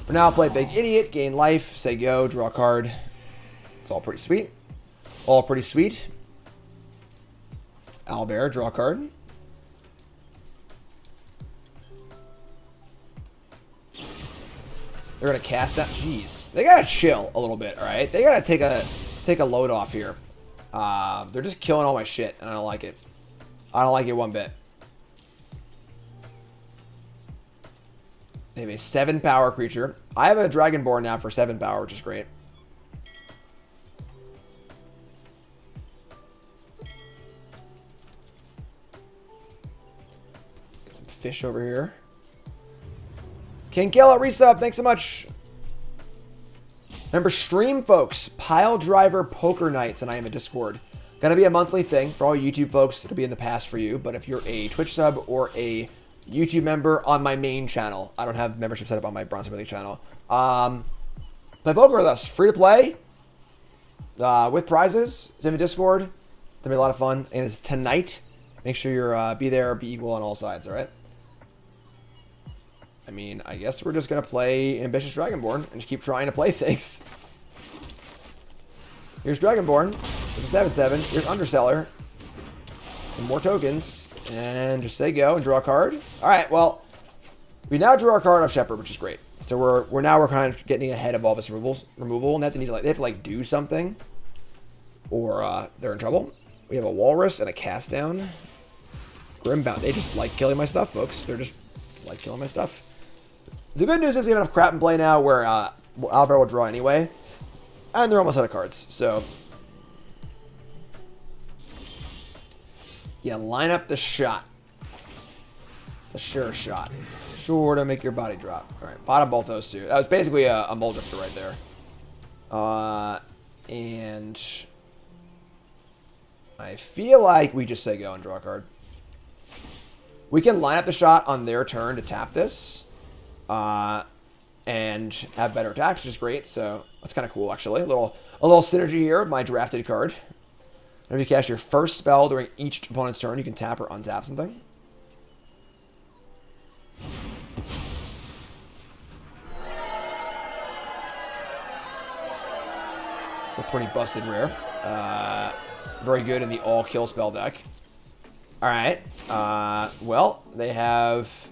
for now, I'll play Big Idiot, gain life, say go, draw a card. It's all pretty sweet. All pretty sweet. Owlbear, draw a card. They're gonna cast that. Jeez, they gotta chill a little bit. All right, they gotta take a load off here. They're just killing all my shit, and I don't like it. I don't like it one bit. They have a 7 power creature. I have a Dragonborn now for 7 power, which is great. Get some fish over here. King Killa, resub, thanks so much. Remember, stream folks, Pile Driver Poker Nights, and I am a Discord. Gonna be a monthly thing for all YouTube folks. It'll be in the past for you, but if you're a Twitch sub or a YouTube member on my main channel, I don't have membership set up on my Bronze Mythic channel. Play poker with us, free to play, with prizes. It's in the Discord. It's gonna be a lot of fun, and it's tonight. Make sure you're be there, be equal on all sides. All right. I mean, I guess we're just going to play Ambitious Dragonborn and just keep trying to play things. Here's Dragonborn with a 7/7. Here's Underseller. Some more tokens. And just say go and draw a card. All right, well, we now drew our card off Shepherd, which is great. So we're kind of getting ahead of all this removal. And they have to do something, or they're in trouble. We have a Walrus and a Cast Down. Grimbound. They just like killing my stuff, folks. They're just like killing my stuff. The good news is we have enough crap in play now where Albert will draw anyway. And they're almost out of cards, so. Yeah, line up the shot. It's a sure shot. Sure to make your body drop. Alright, bottom both those two. That was basically a Moldrifter right there. And I feel like we just say go and draw a card. We can line up the shot on their turn to tap this. And have better attacks, which is great. So that's kind of cool, actually. A little synergy here with my drafted card. Whenever you cast your first spell during each opponent's turn, you can tap or untap something. It's a pretty busted rare. Very good in the all-kill spell deck. All right. Well, they have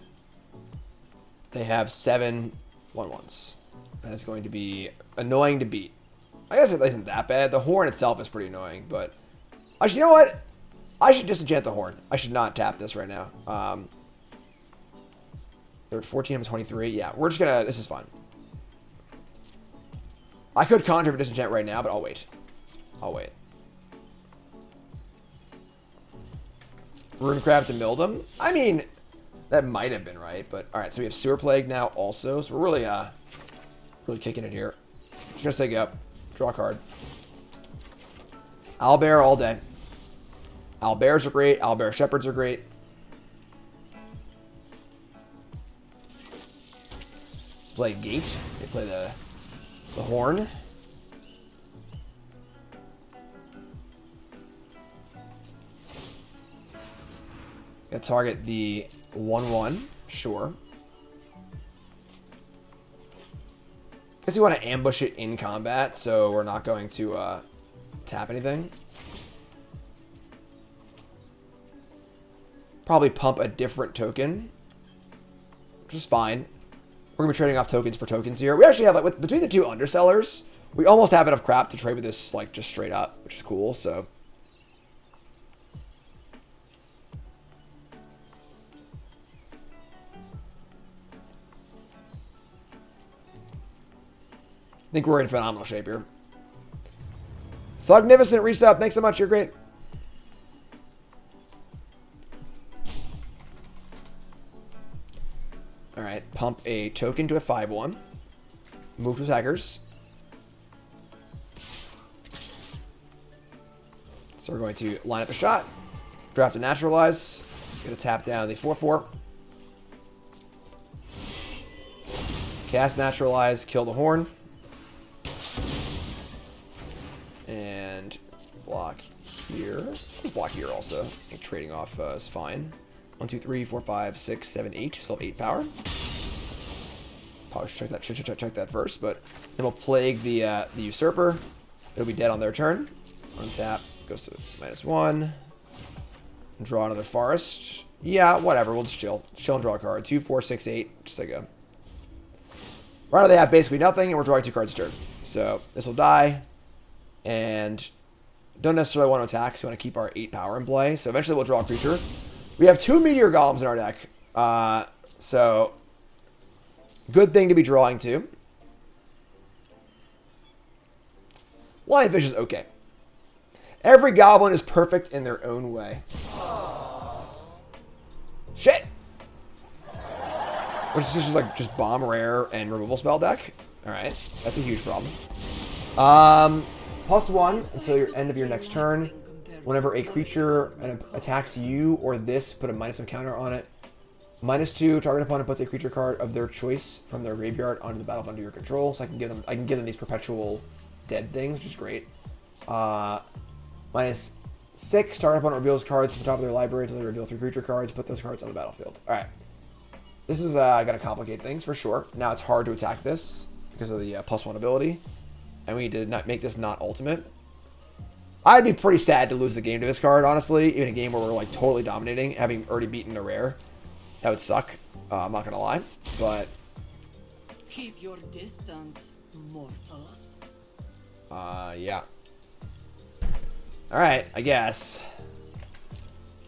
7 1/1s. That is going to be annoying to beat. I guess it isn't that bad. The horn itself is pretty annoying, but actually, you know what? I should disenchant the horn. I should not tap this right now. They're at 14, I'm 23. Yeah, we're just gonna... This is fun. I could conjure for disenchant right now, but I'll wait. I'll wait. Rune Crab to Mildom? I mean, that might have been right, but... Alright, so we have Sewer Plague now also, so we're really, really kicking it here. Just gonna say go. Draw a card. Owlbear all day. Owlbears are great. Owlbear Shepherds are great. Play Gate. They play the Horn. Gonna target the 1/1. Sure. Guess you want to ambush it in combat, so we're not going to tap anything. Probably pump a different token, which is fine. We're going to be trading off tokens for tokens here. We actually have, like, between the two undersellers, we almost have enough crap to trade with this, like, just straight up, which is cool, so. I think we're in phenomenal shape here. Thugnificent resub, thanks so much, you're great. Alright, pump a token to a 5/1. Move to attackers. So we're going to line up a shot. Draft a naturalize. Gonna tap down the 4/4. Cast naturalize, kill the horn. And block here. Just block here also. I think trading off is fine. 1, 2, 3, 4, 5, 6, 7, 8. Still have 8 power. Probably should check that first, but then we'll plague the usurper. It'll be dead on their turn. Untap, goes to -1. Draw another forest. Yeah, whatever. We'll just chill. Chill and draw a card. 2, 4, 6, 8. Just like a. Right now they have basically nothing, and we're drawing 2 cards a turn. So this will die, and don't necessarily want to attack, because we want to keep our 8 power in play. So eventually we'll draw a creature. We have 2 Meteor Golems in our deck, so good thing to be drawing to. Lionfish is okay. Every goblin is perfect in their own way. Shit! Which is just like just bomb rare and removal spell deck. Alright, that's a huge problem. +1 until your end of your next turn. Whenever a creature attacks you or this, put a -1 counter on it. -2, target opponent puts a creature card of their choice from their graveyard onto the battlefield under your control. So I can give them these perpetual dead things, which is great. -6, target opponent reveals cards from the top of their library until they reveal 3 creature cards. Put those cards on the battlefield. All right, this is gonna complicate things for sure. Now it's hard to attack this because of the +1 ability, and we need to not make this not ultimate. I'd be pretty sad to lose the game to this card, honestly. Even a game where we're like totally dominating, having already beaten a rare. That would suck. I'm not gonna lie, but keep your distance, mortals. Yeah. All right, I guess.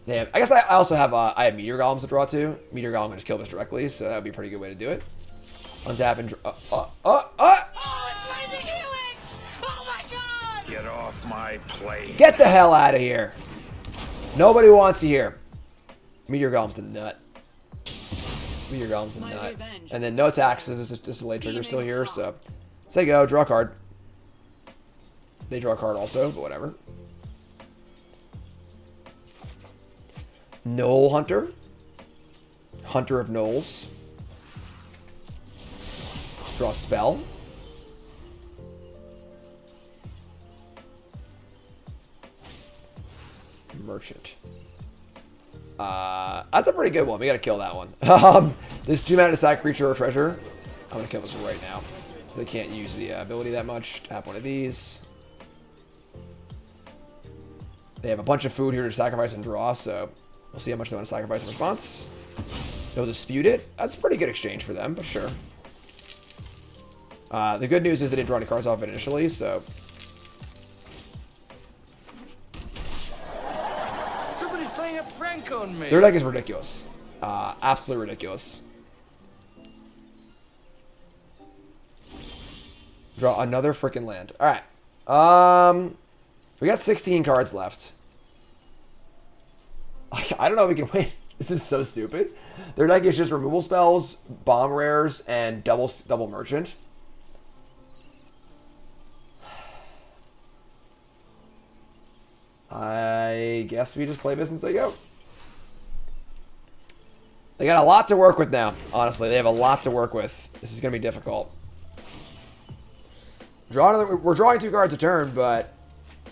I guess I also have I have Meteor Golems to draw to. Meteor Golem can just kill this directly, so that would be a pretty good way to do it. Untap and draw. Oh, it's laser healing! Oh my god! Get off my plane. Get the hell out of here. Nobody wants you here. Meteor Golem's a nut. Meteor Golem's a nut. And then no attacks. This is a late trigger still here, so say go, draw a card. They draw a card also, but whatever. Knoll Hunter. Hunter of Knolls. Draw a spell. Merchant. That's a pretty good one. We gotta kill that one. This 2-mana attack creature or treasure. I'm gonna kill this right now. So they can't use the ability that much. Tap one of these. They have a bunch of food here to sacrifice and draw, so we'll see how much they want to sacrifice in response. They'll dispute it. That's a pretty good exchange for them, but sure. The good news is they didn't draw any cards off it initially, so. playing a prank on me. Their deck is ridiculous. Absolutely ridiculous. Draw another freaking land. All right. We got 16 cards left. I don't know if we can win. This is so stupid. Their deck is just removal spells, bomb rares, and double merchant. I guess we just play this and say go. They got a lot to work with now. Honestly, they have a lot to work with. This is going to be difficult. We're drawing 2 cards a turn, but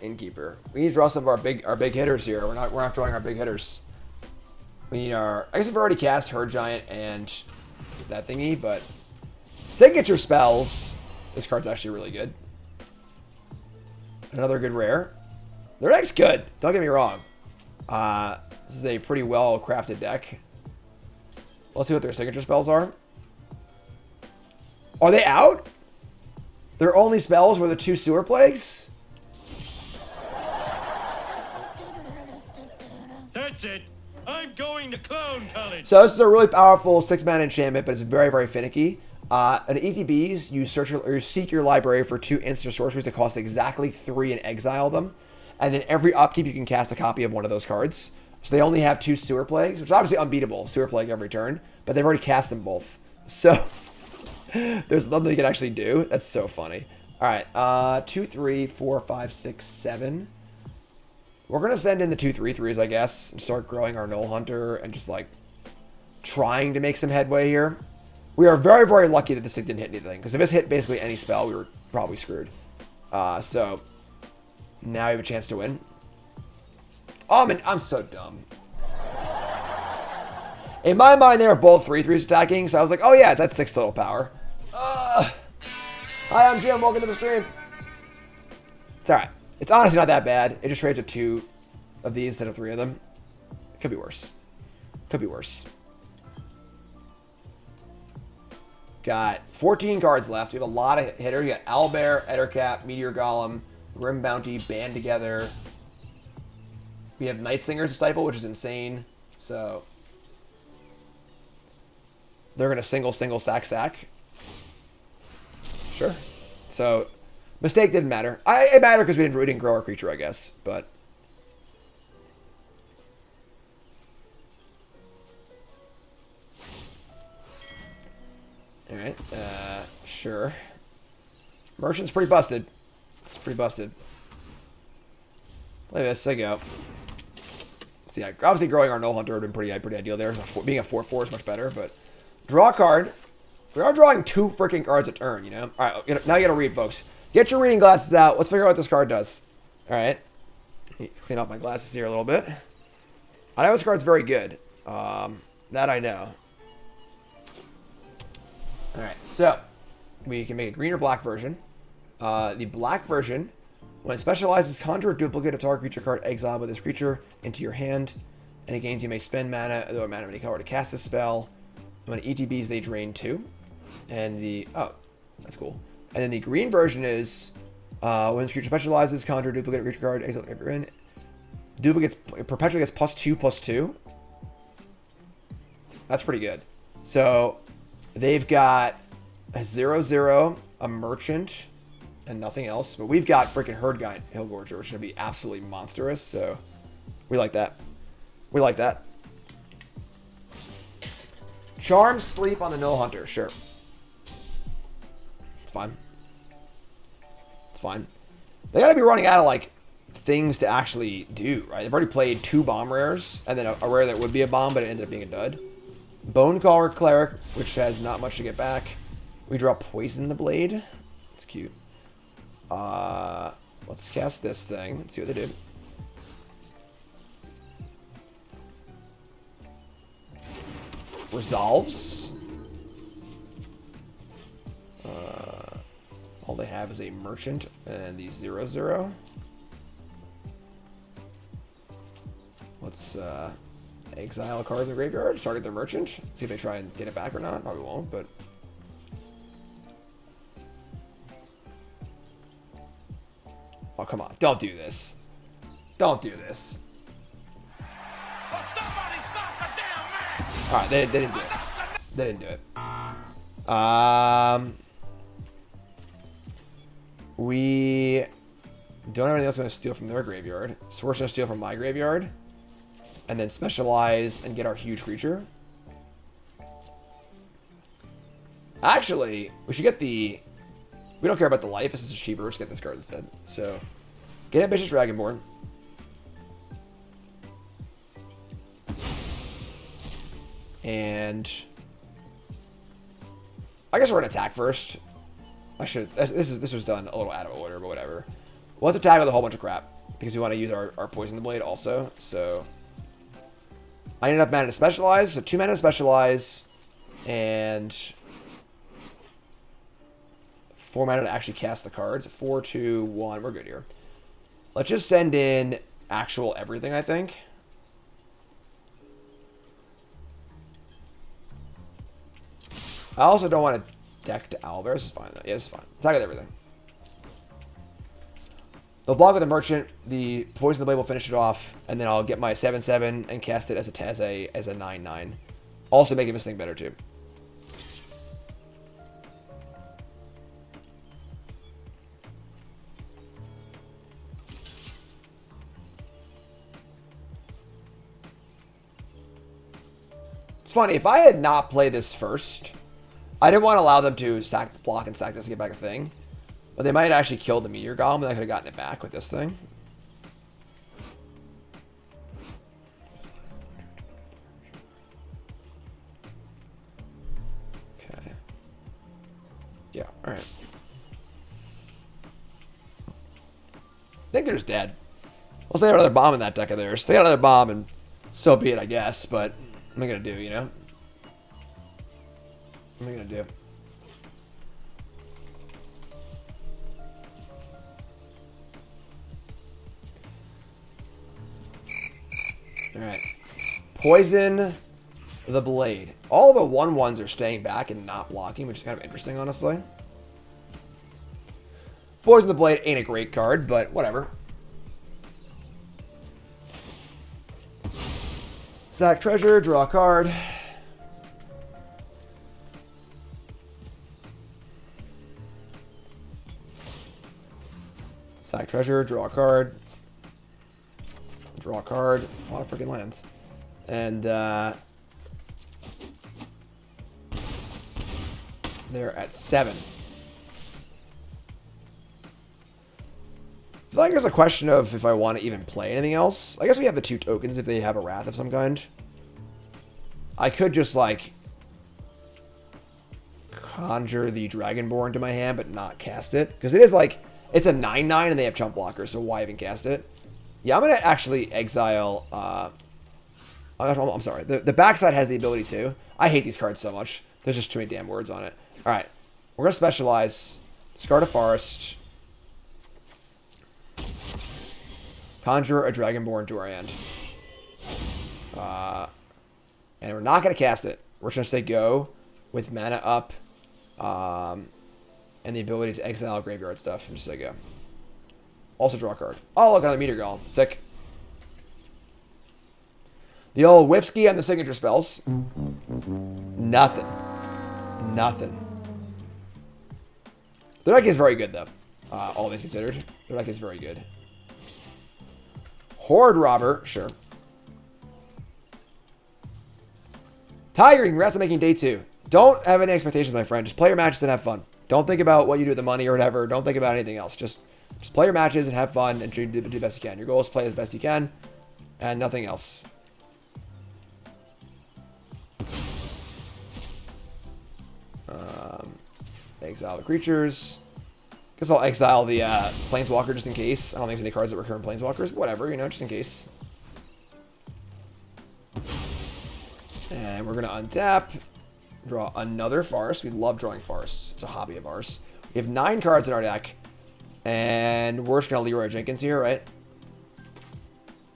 Innkeeper. We need to draw some of our big hitters here. We're not drawing our big hitters. We need our. I guess we've already cast Herd Giant and that thingy, but signature spells. This card's actually really good. Another good rare. Their deck's good. Don't get me wrong. This is a pretty well crafted deck. Let's see what their signature spells are. Are they out? Their only spells were the 2 Sewer Plagues? That's it. I'm going to Clone College. So this is a really powerful 6-mana enchantment, but it's very, very finicky. An Easy Bees, you seek your library for 2 instant sorceries that cost exactly 3 and exile them. And then every upkeep you can cast a copy of one of those cards. So they only have 2 Sewer Plagues, which is obviously unbeatable. Sewer Plague every turn, but they've already cast them both. So there's nothing they can actually do. That's so funny. All right, 2, 3, 4, 5, 6, 7. We're going to send in the 2 3/3s, I guess, and start growing our Null Hunter and just, like, trying to make some headway here. We are very, very lucky that this thing didn't hit anything, because if this hit basically any spell, we were probably screwed. So, now we have a chance to win. Oh, man, I'm so dumb. In my mind, they were both 3/3s attacking, so I was like, oh, yeah, that's 6 total power. Hi, I'm Jim. Welcome to the stream. It's all right. It's honestly not that bad. It just trades with 2 of these instead of 3 of them. It could be worse. Could be worse. Got 14 cards left. We have a lot of hitters. You got Owlbear, Ettercap, Meteor Golem, Grim Bounty, Band Together. We have Night Singer's Disciple, which is insane. So they're going to single sack. Sure. So mistake didn't matter. It mattered because we didn't grow our creature, I guess. But all right. Sure. Merchant's pretty busted. It's pretty busted. Play this. There you go. So yeah, obviously growing our Null Hunter would have been pretty ideal there. Being a 4/4 is much better, but draw a card. We are drawing 2 freaking cards a turn, you know? All right, now you got to read, folks. Get your reading glasses out. Let's figure out what this card does. All right. Clean off my glasses here a little bit. I know this card's very good. That I know. All right, so we can make a green or black version. The black version, when it specializes, conjure a duplicate of target creature card exiled by this creature into your hand. Any gains you may spend mana, though mana of any color to cast this spell. When ETBs, they drain 2. And the, oh, that's cool. And then the green version is, when this creature specializes, conjure a duplicate creature card, exile your hand. Duplicate perpetually gets +2/+2. That's pretty good. So they've got a 0/0, a merchant, and nothing else. But we've got freaking Herd Giant Hillgorger, which is going to be absolutely monstrous. So we like that. We like that. Charm Sleep on the Null Hunter. Sure. It's fine. It's fine. They got to be running out of, like, things to actually do, right? They've already played 2 bomb rares, and then a rare that would be a bomb, but it ended up being a dud. Bonecaller Cleric, which has not much to get back. We draw Poison the Blade. It's cute. Let's cast this thing. Let's see what they do. Resolves. All they have is a merchant and the 0/0. Let's exile a card in the graveyard, target their merchant, see if they try and get it back or not. Probably won't, but oh, come on. Don't do this. Don't do this. Alright, they didn't do it. They didn't do it. We don't have anything else going to steal from their graveyard. So we're going to steal from my graveyard. And then specialize and get our huge creature. Actually, we should get the... We don't care about the life. This is cheaper. Let's get this card instead. So, get Ambitious Dragonborn. And... I guess we're going to attack first. I should... This was done a little out of order, but whatever. We'll have to attack with a whole bunch of crap. Because we want to use our Poison the Blade also. So... I need enough mana to specialize. So 2 mana to specialize. And... 4 mana to actually cast the cards. 4, 2, 1. We're good here. Let's just send in actual everything, I think. I also don't want to deck to Owlbear. This is fine, though. Yeah, this is fine. Attack with everything. They'll block with the Merchant. The Poison the Blade will finish it off. And then I'll get my 7/7 and cast it as a 9/9. Also making this thing better, too. It's funny, if I had not played this first, I didn't want to allow them to sack the block and sack this to get back a thing. But they might actually kill the Meteor Golem, and I could have gotten it back with this thing. Okay. Yeah, alright. I think they're just dead. Well, they have another bomb in that deck of theirs. They got another bomb, and so be it, I guess, but... What am I gonna do, you know? What am I gonna do? Alright. Poison the Blade. All the 1/1s are staying back and not blocking, which is kind of interesting, honestly. Poison the Blade ain't a great card, but whatever. Sack treasure, draw a card. Sack treasure, draw a card. Draw a card. It's a lot of freaking lands. And they're at 7. I feel like there's a question of if I want to even play anything else. I guess we have the 2 tokens if they have a Wrath of some kind. I could just, like, conjure the Dragonborn to my hand, but not cast it. Because it is, like, it's a 9/9 and they have chump blockers, so why even cast it? Yeah, I'm going to actually exile... I'm sorry. The backside has the ability to. I hate these cards so much. There's just too many damn words on it. Alright. We're going to specialize. Discard a Forest. Conjure a Dragonborn to our hand. And we're not going to cast it. We're just going to say go with mana up. And the ability to exile graveyard stuff. And just say go. Also draw a card. Oh, look, another Meteor Golem. Sick. The old Whiffsky and the signature spells. Nothing. Nothing. Their deck is very good, though. All things considered. Their deck is very good. Horde Robber, sure. Tiger, congrats on making day 2. Don't have any expectations, my friend. Just play your matches and have fun. Don't think about what you do with the money or whatever. Don't think about anything else. Just play your matches and have fun and do the best you can. Your goal is to play as best you can and nothing else. Exile the creatures. Guess I'll exile the Planeswalker just in case. I don't think there's any cards that recur in Planeswalkers. Whatever, you know, just in case. And we're going to untap. Draw another Forest. We love drawing Forests. It's a hobby of ours. We have 9 cards in our deck. And we're just going to Leroy Jenkins here, right?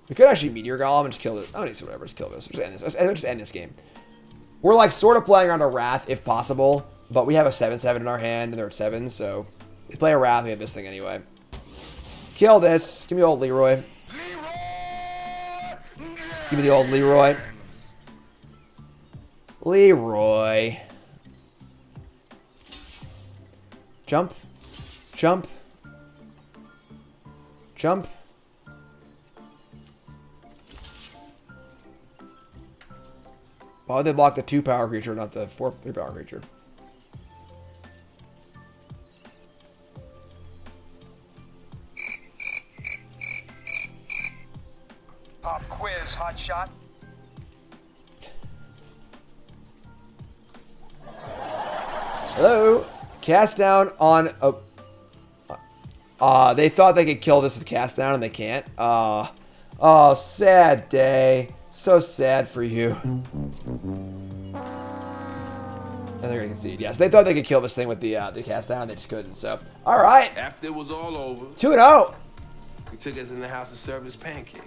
We could actually Meteor Golem and just kill this. Oh, it's whatever. Just kill this. Just end this. Let's just end this game. We're like sort of playing around a Wrath if possible. But we have a 7/7 in our hand and they're at 7. So we play a Wrath. We have this thing anyway. Kill this. Give me the old Leroy. Give me the old Leroy. Leroy. Jump. Jump. Jump. Why would they block the 2-power creature, not the 3-power creature? Pop quiz, hot shot. Hello? Cast down on a... they thought they could kill this with cast down and they can't. Oh, sad day. So sad for you. And they're gonna concede. Yes, they thought they could kill this thing with the cast down. They just couldn't. So, all right. After it was all over, 2-0. he took us in the house and served us pancake.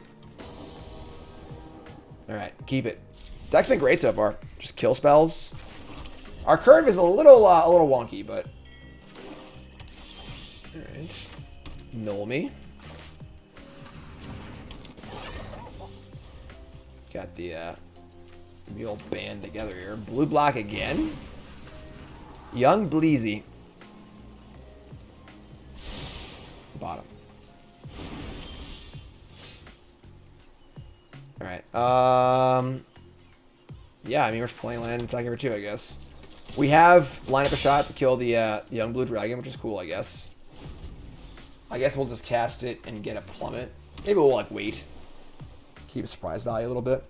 All right, keep it. Deck's been great so far. Just kill spells. Our curve is a little wonky, but all right. Null me. Got the old band together here. Blue black again. Young Bleezy. Bottom. All right. Yeah, I mean we're just playing land in attack number 2, I guess. We have line up a shot to kill the young blue dragon, which is cool, I guess. I guess we'll just cast it and get a plummet. Maybe we'll like wait. Keep surprise value a little bit.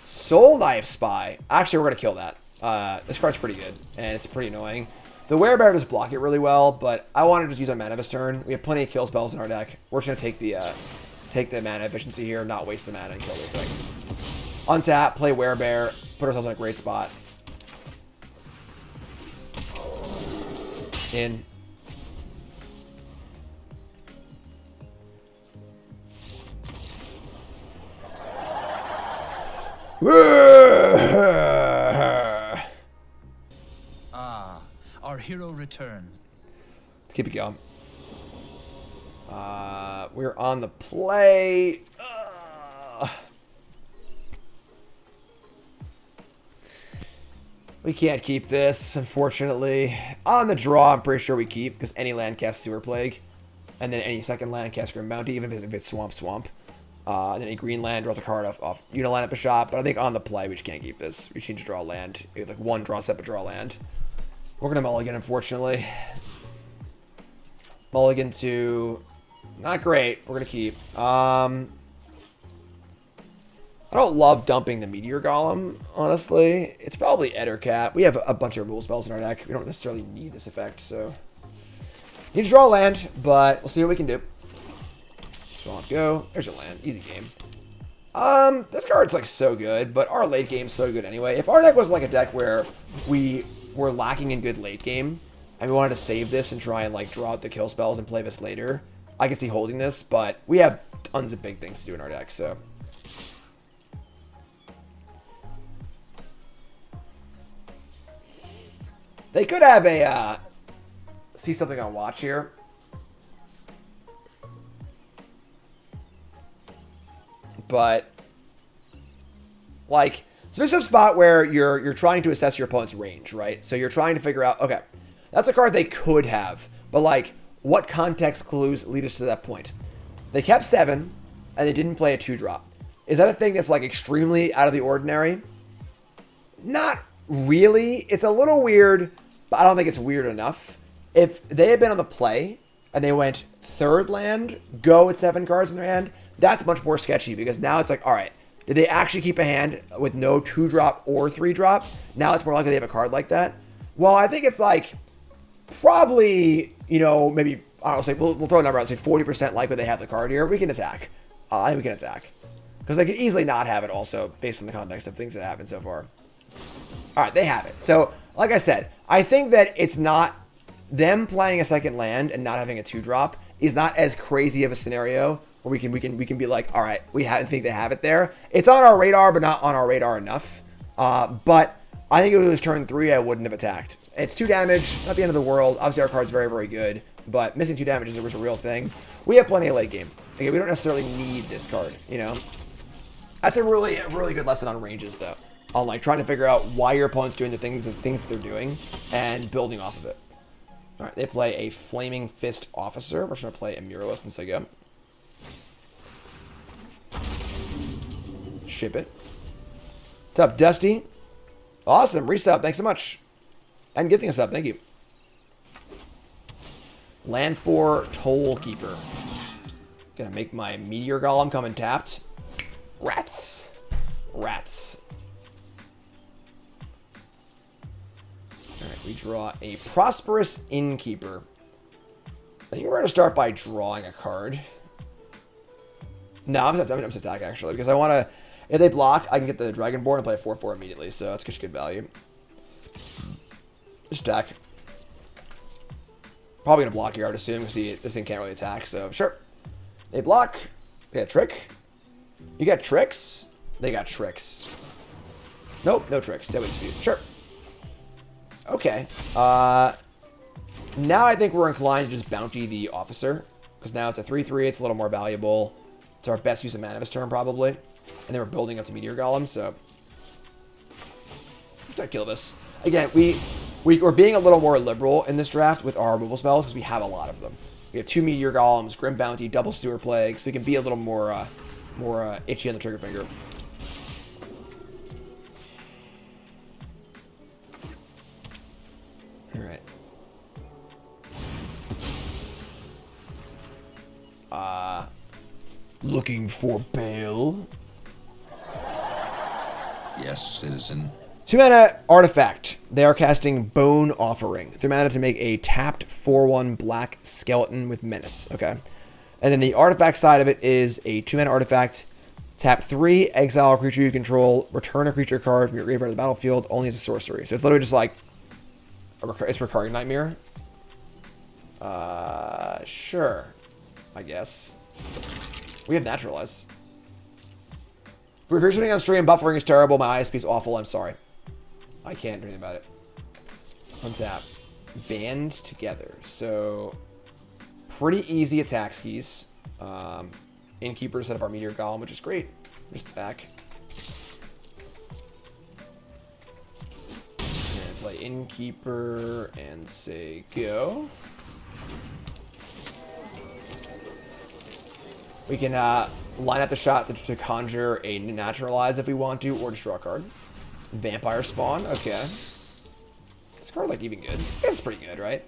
Soul Knife Spy. Actually, we're going to kill that. This card's pretty good, and it's pretty annoying. The Werebear does block it really well, but I want to just use our mana this turn. We have plenty of kill spells in our deck. We're just going to take the mana efficiency here, not waste the mana and kill the thing. Untap, play Werebear, put ourselves in a great spot. In. Our hero returns. Let's keep it going. We're on the play. We can't keep this, unfortunately. On the draw, I'm pretty sure we keep, because any land casts Sewer Plague. And then any second land casts Grim Bounty, even if it's Swamp. And then a green land draws a card off Uniline up a shot. But I think on the play, we just can't keep this. We just need to draw a land. We have like one draw step, but draw land. We're going to mulligan, unfortunately. Mulligan to... Not great. We're going to keep. I don't love dumping the Meteor Golem, honestly. It's probably Ed or Cat. We have a bunch of removal spells in our deck. We don't necessarily need this effect, so... Need to draw a land, but we'll see what we can do. Swamp go. There's your land. Easy game. This card's like so good, but our late game's so good anyway. If our deck was like a deck where we were lacking in good late game, and we wanted to save this and try and like draw out the kill spells and play this later, I could see holding this, but we have tons of big things to do in our deck, so... They could have a, see something on watch here. But, like, so this is a spot where you're trying to assess your opponent's range, right? So you're trying to figure out, okay, that's a card they could have, but like, what context clues lead us to that point? They kept 7, and they didn't play a 2-drop. Is that a thing that's like extremely out of the ordinary? Not really. It's a little weird, but I don't think it's weird enough. If they had been on the play and they went 3rd land, go with 7 cards in their hand, that's much more sketchy because now it's like, all right, did they actually keep a hand with no 2-drop or 3-drop? Now it's more likely they have a card like that. Well, I think it's like probably, you know, maybe, I don't know, say, we'll throw a number out, say 40% likely they have the card here. We can attack. I think we can attack. Because they could easily not have it also based on the context of things that happened so far. All right, they have it. So, like I said, I think that it's not them playing a second land and not having a 2-drop is not as crazy of a scenario where we can be like, all right, we think they have it there. It's on our radar, but not on our radar enough. But I think if it was turn 3, I wouldn't have attacked. It's 2 damage, not the end of the world. Obviously, our card's very, very good, but missing 2 damage was a real thing. We have plenty of late game. Okay, we don't necessarily need this card, you know. That's a really good lesson on ranges, though. on like trying to figure out why your opponent's doing the things that they're doing and building off of it. All right, they play a Flaming Fist Officer. We're just gonna play a Muralist once they go. Ship it. What's up, Dusty? Awesome, resub. Thanks so much. And gifting us up. Thank you. Land 4 Toll Keeper. Gonna make my Meteor Golem come untapped. Rats. Rats. Alright, we draw a Prosperous Innkeeper. I think we're gonna start by drawing a card. No, I'm just attack actually, because I wanna, if they block, I can get the Dragonborn and play a 4/4 immediately, so that's just good value. Just attack. Probably gonna block here, I would assume, because this thing can't really attack, so sure. They block. They got trick. You got tricks? They got tricks. Nope, no tricks. Deadly Dispute. Sure. Okay. Now I think we're inclined to just bounty the officer, because now it's a 3/3. It's a little more valuable. It's our best use of mana this turn, probably. And then we're building up to Meteor Golem, so gotta kill this. Again, we're being a little more liberal in this draft with our removal spells because we have a lot of them. We have 2 Meteor Golems, Grim Bounty, double Sewer Plague, so we can be a little more itchy on the trigger finger. All right. Looking for bail. Yes, citizen. 2 mana artifact. They are casting Bone Offering. 3 mana to make a tapped 4/1 black skeleton with menace. Okay. And then the artifact side of it is a 2 mana artifact. Tap 3, exile a creature you control, return a creature card from your graveyard to the battlefield only as a sorcery. So it's literally just like it's Recurring Nightmare. Sure. I guess. We have Naturalize. If you're shooting on stream, buffering is terrible. My ISP is awful. I'm sorry. I can't do anything about it. Untap. Band together. So, pretty easy attack skis. Innkeeper to set up our Meteor Golem, which is great. Just attack. And play Innkeeper and say go. We can line up the shot to conjure a Naturalize if we want to, or just draw a card. Vampire Spawn, okay. This card, like, even good. It's pretty good, right?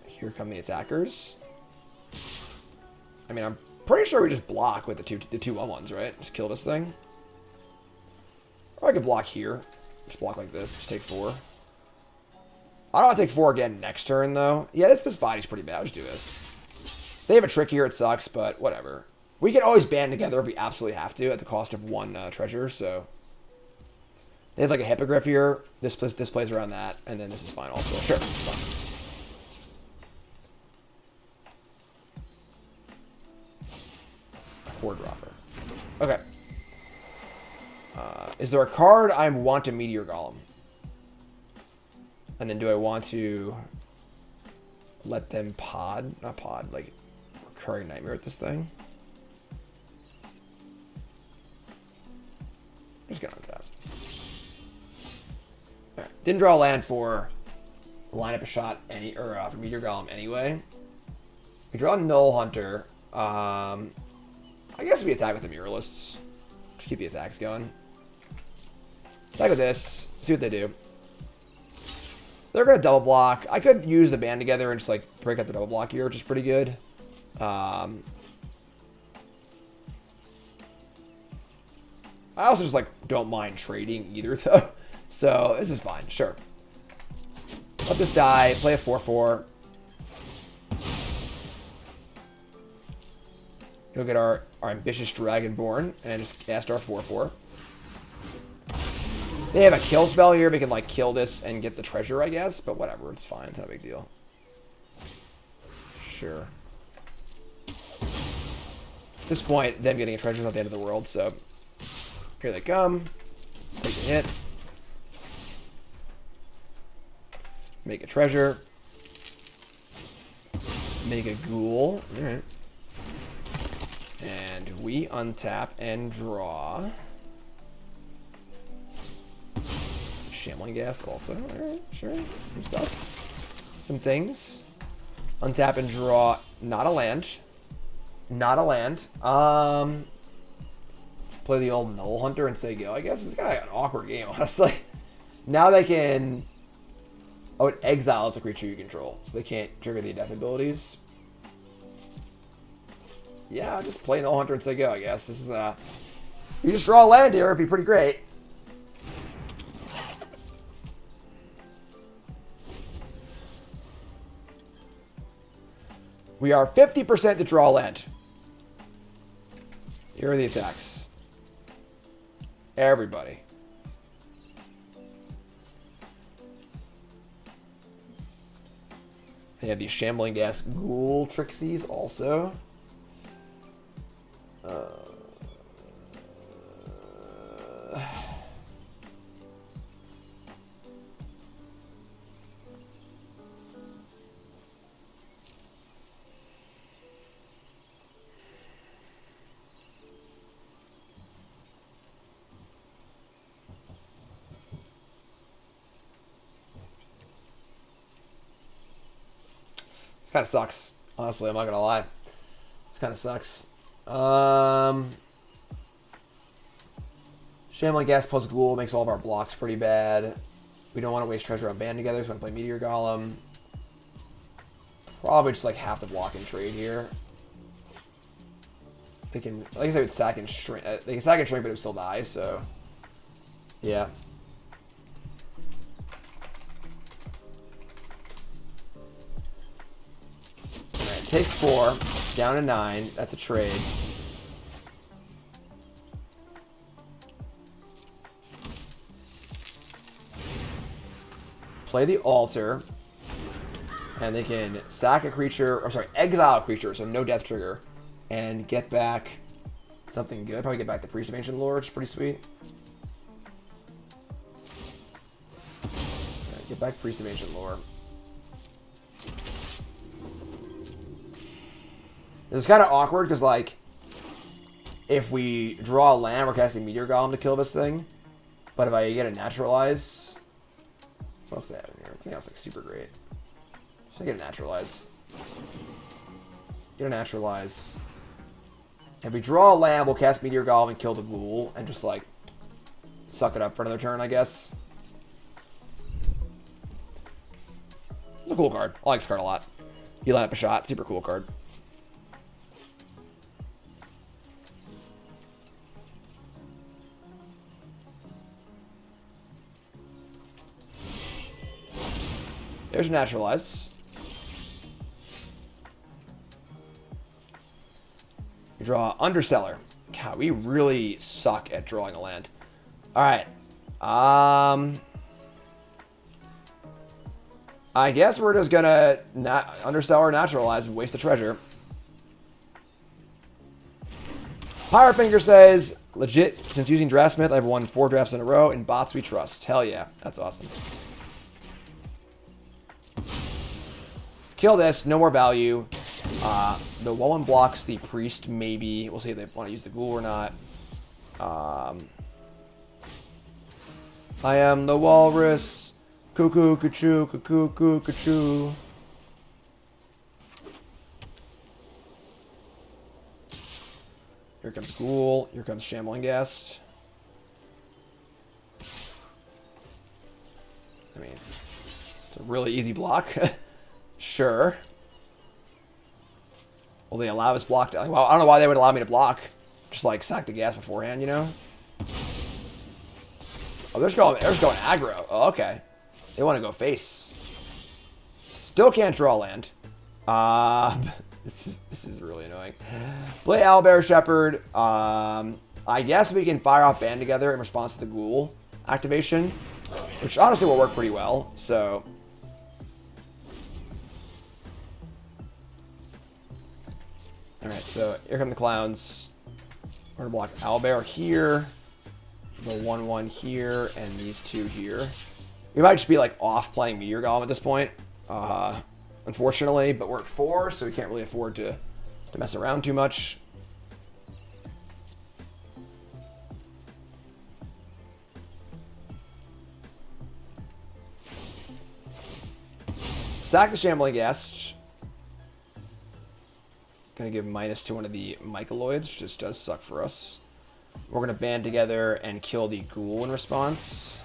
Here come the attackers. I mean, I'm pretty sure we just block with the two 1/1s, right? Just kill this thing. Or I could block here. Just block like this. Just take 4. I don't want to take 4 again next turn, though. Yeah, this body's pretty bad. I'll just do this. They have a trick here, it sucks, but whatever. We can always band together if we absolutely have to at the cost of 1 treasure, so. They have like a Hippogriff here. This plays around that, and then this is fine also. Sure, it's fine. Core Dropper. Okay. Is there a card I want to Meteor Golem? And then do I want to let them not pod, like Recurring Nightmare with this thing? Just get on tap. Alright. Didn't draw a land for line up a shot for Meteor Golem anyway. We draw a Null Hunter. I guess we attack with the Muralists. Just keep the attacks going. Attack with this. See what they do. They're going to double block. I could use the band together and just like break up the double block here, which is pretty good. I also just like don't mind trading either though. So this is fine. Sure. Let this die. Play a 4/4. Go get our ambitious Dragonborn and just cast our 4/4. They have a kill spell here. We can like kill this and get the treasure, I guess. But whatever, it's fine. It's not a big deal. Sure. At this point, them getting a treasure is not the end of the world. So here they come. Take a hit. Make a treasure. Make a ghoul. All right. And we untap and draw. Shambling Gas also. Alright, sure. Some stuff. Some things. Untap and draw. Not a land. Not a land. Just play the old Null Hunter and say go. I guess it's kind of an awkward game, honestly. Now they can... Oh, it exiles a creature you control, so they can't trigger the death abilities. Yeah, just play Null Hunter and say go, I guess. This is you just draw a land here, it'd be pretty great. We are 50% to draw land. Here are the attacks. Everybody. They have these Shambling Gas Ghoul Trixies also. Kind of sucks. Honestly, I'm not gonna lie. This kind of sucks. Shambling Gas plus Ghoul makes all of our blocks pretty bad. We don't want to waste treasure on Band Together, so I'm gonna play Meteor Golem. Probably just like half the block and trade here. They can, like I said, sack and shrink. They can sack and shrink, but it would still die. So, yeah. Take 4, down to 9. That's a trade. Play the altar. And they can sack a creature, I'm sorry, exile a creature, so no death trigger. And get back something good. Probably get back the Priest of Ancient Lore, which is pretty sweet. Right, get back Priest of Ancient Lore. This is kind of awkward because, like, if we draw a land, we're casting Meteor Golem to kill this thing. But if I get a Naturalize... What else do they have in here? I think that's, like, super great. Should I get a Naturalize? Get a Naturalize. If we draw a land, we'll cast Meteor Golem and kill the Ghoul and just, like, suck it up for another turn, I guess. It's a cool card. I like this card a lot. You line up a shot. Super cool card. There's Naturalize. We draw Underseller. God, we really suck at drawing a land. Alright. I guess we're just gonna Underseller Naturalize and waste the treasure. Pyrofinger says, legit, since using Draftsmith, I've won 4 drafts in a row, and bots we trust. Hell yeah. That's awesome. Kill this, no more value. The Wallen blocks the Priest, maybe. We'll see if they want to use the Ghoul or not. I am the Walrus. Cuckoo, cuckoo, cuckoo, cuckoo, cuckoo. Here comes Ghoul. Here comes Shambling Gas. I mean, it's a really easy block. Sure. Will they allow us block to... Well, I don't know why they would allow me to block. Just, like, sack the gas beforehand, you know? Oh, they're just going aggro. Oh, okay. They want to go face. Still can't draw land. This is really annoying. Play Owlbear Shepherd. I guess we can fire off Band Together in response to the Ghoul activation, which honestly will work pretty well, so... Alright, so here come the clowns. We're going to block Owlbear here, the 1/1 here, and these 2 here. We might just be like off playing Meteor Golem at this point, unfortunately, but we're at 4, so we can't really afford to mess around too much. sack the Shambling Guest. Gonna give minus to one of the Mycoloids, which just does suck for us. We're gonna band together and kill the Ghoul in response.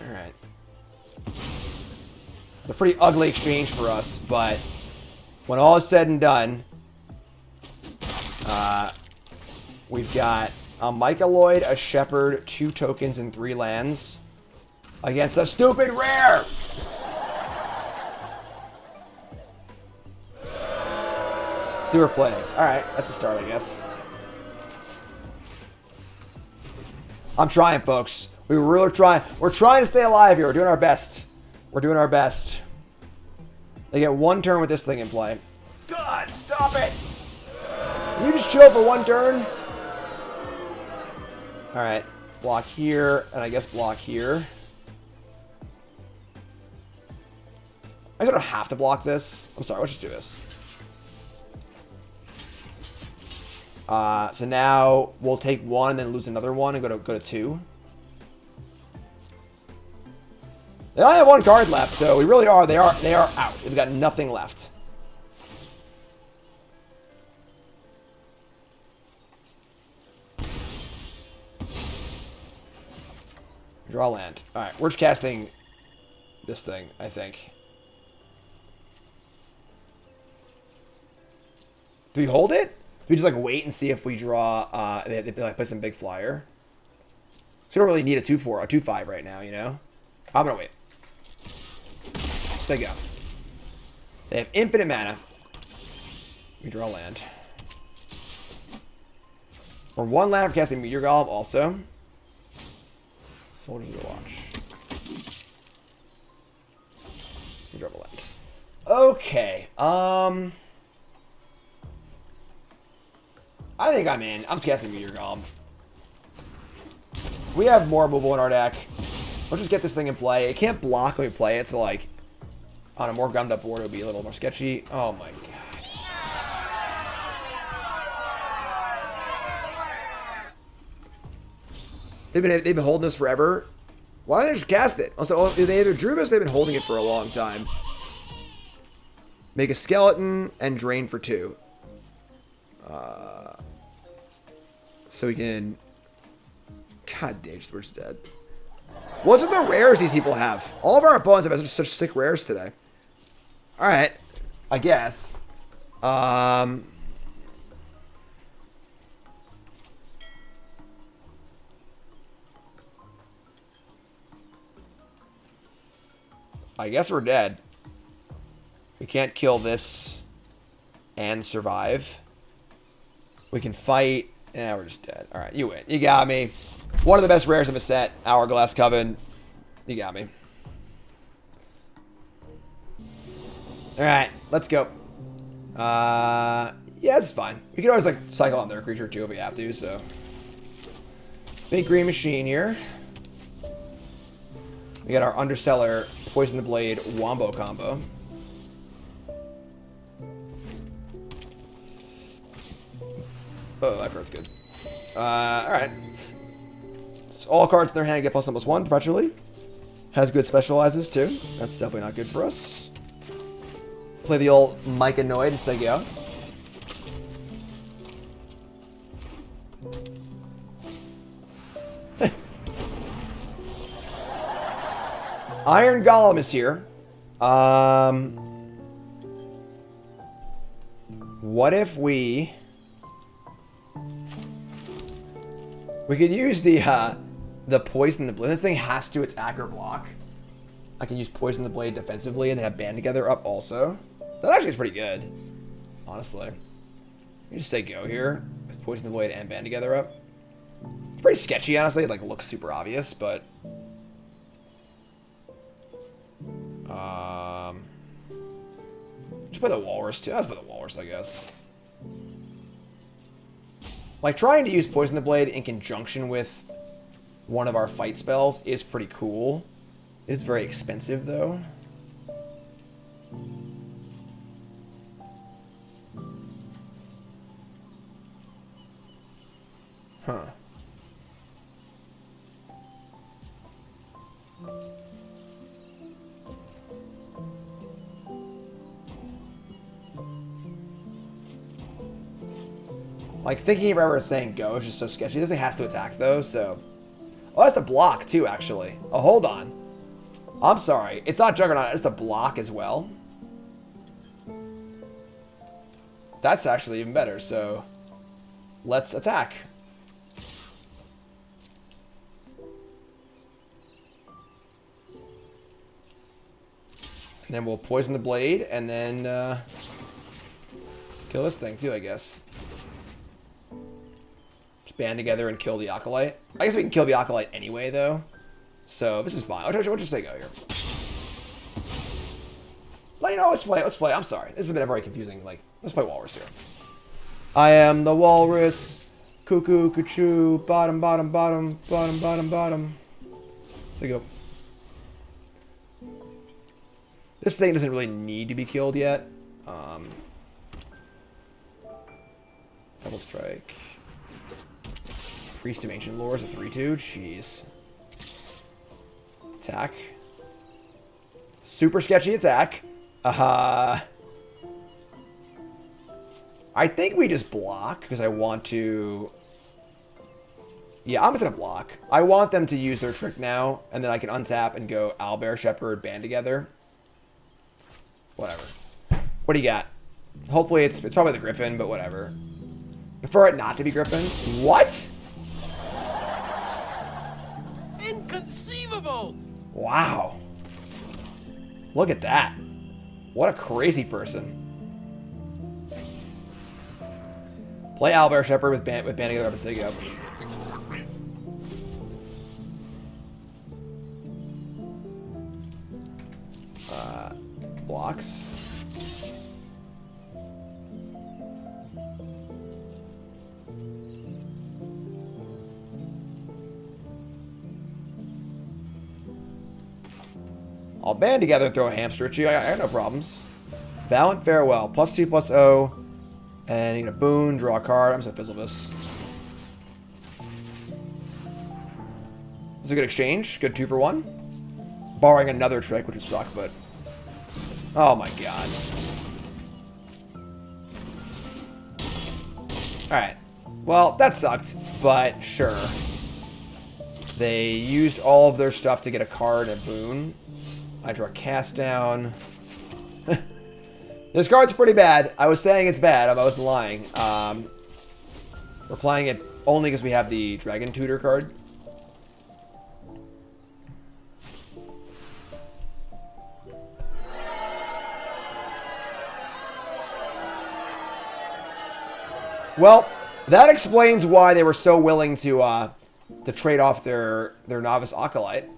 Alright. It's a pretty ugly exchange for us, but when all is said and done, we've got a Mycoloid, a Shepherd, 2 tokens, and 3 lands against a stupid rare! Sewer Plague. Alright, that's a start, I guess. I'm trying, folks. We're really trying. We're trying to stay alive here. We're doing our best. We're doing our best. They get 1 turn with this thing in play. God, stop it! Can you just chill for 1 turn? Alright. Block here, and I guess block here. I don't have to block this. I'm sorry, let's just do this. So now we'll take 1 and then lose another 1 and go to 2. They only have 1 card left, so we really are. They are out. They've got nothing left. Draw land. All right, we're just casting this thing, I think. Do we hold it? Do we just like wait and see if we draw? They like play some big flyer. So we don't really need a 2/4, a 2/5 right now, you know. I'm gonna wait. So go. They have infinite mana. We draw land. We're 1 land for casting Meteor Golem also. Soldiers of the Watch. We draw a land. Okay. I think I'm in. I'm just casting Meteor Golem. We have more removal in our deck. We'll just get this thing in play. It can't block when we play it, so like on a more gummed up board it would be a little more sketchy. Oh my god. They've been holding this forever. Why don't they just cast it? Also, they either drew this, they've been holding it for a long time. Make a skeleton and drain for 2. So we can. God damn, we're just dead. What's with the rares these people have? All of our opponents have such sick rares today. Alright. I guess. I guess we're dead. We can't kill this and survive. We can fight. Yeah, we're just dead. Alright, you win. You got me. One of the best rares of a set. Hourglass Coven. You got me. Alright, let's go. Yeah, this is fine. We can always like cycle on their creature too if we have to, so. Big green machine here. We got our Underseller, Poison the Blade, Wombo combo. Oh, that card's good. Alright. So all cards in their hand get +1/+1 perpetually. Has good specializes too. That's definitely not good for us. Play the old Mycoloid and say go. Iron Golem is here. What if we could use the Poison the Blade. This thing has to attack or block. I can use Poison the Blade defensively and then have Band Together up also. That actually is pretty good, honestly. You just say go here with Poison the Blade and Band Together up. It's pretty sketchy, honestly. It like looks super obvious, but just play the Walrus too. Let's play the Walrus, I guess. Like trying to use Poison the Blade in conjunction with one of our fight spells is pretty cool. It is very expensive though. Huh. Like, thinking forever and saying go is just so sketchy. This thing has to attack, though, so... Oh, that's the block, too, actually. Oh, hold on. I'm sorry. It's not Juggernaut, it's the block as well. That's actually even better, so... Let's attack. And then we'll poison the blade, and then kill this thing too, I guess. Just band together and kill the Acolyte. I guess we can kill the Acolyte anyway, though. So this is fine. What should say go here? Well, you know, let's play. Let's play. I'm sorry. This has been a very confusing. Like, let's play Walrus here. I am the Walrus. Cuckoo, cuckoo. Bottom, bottom, bottom, bottom, bottom, bottom. Let's go. This thing doesn't really need to be killed yet. Double strike. Priest of Ancient Lore is a 3-2. Jeez. Attack. Super sketchy attack. I think we just block because I want to... Yeah, I'm just going to block. I want them to use their trick now, and then I can untap and go Owlbear, Shepherd, band together. Whatever. What do you got? Hopefully it's probably the Griffin, but whatever. Prefer it not to be Griffin. What? Inconceivable! Wow. Look at that. What a crazy person. Play Owlbear Shepherd with band together up and say go. Blocks. I'll band together and throw a hamster at you. I got no problems. Valiant Farewell. +2/+0. And you get a boon, draw a card. I'm just gonna fizzle this. This is a good exchange. Good 2 for 1. Borrowing another trick, which would suck, but... Oh my god. Alright. Well, that sucked, but sure. They used all of their stuff to get a card and a boon. I draw a cast down. This card's pretty bad. I was saying it's bad. I wasn't lying. We're playing it only because we have the Dragon Tutor card. Well, that explains why they were so willing to trade off their Novice Acolyte.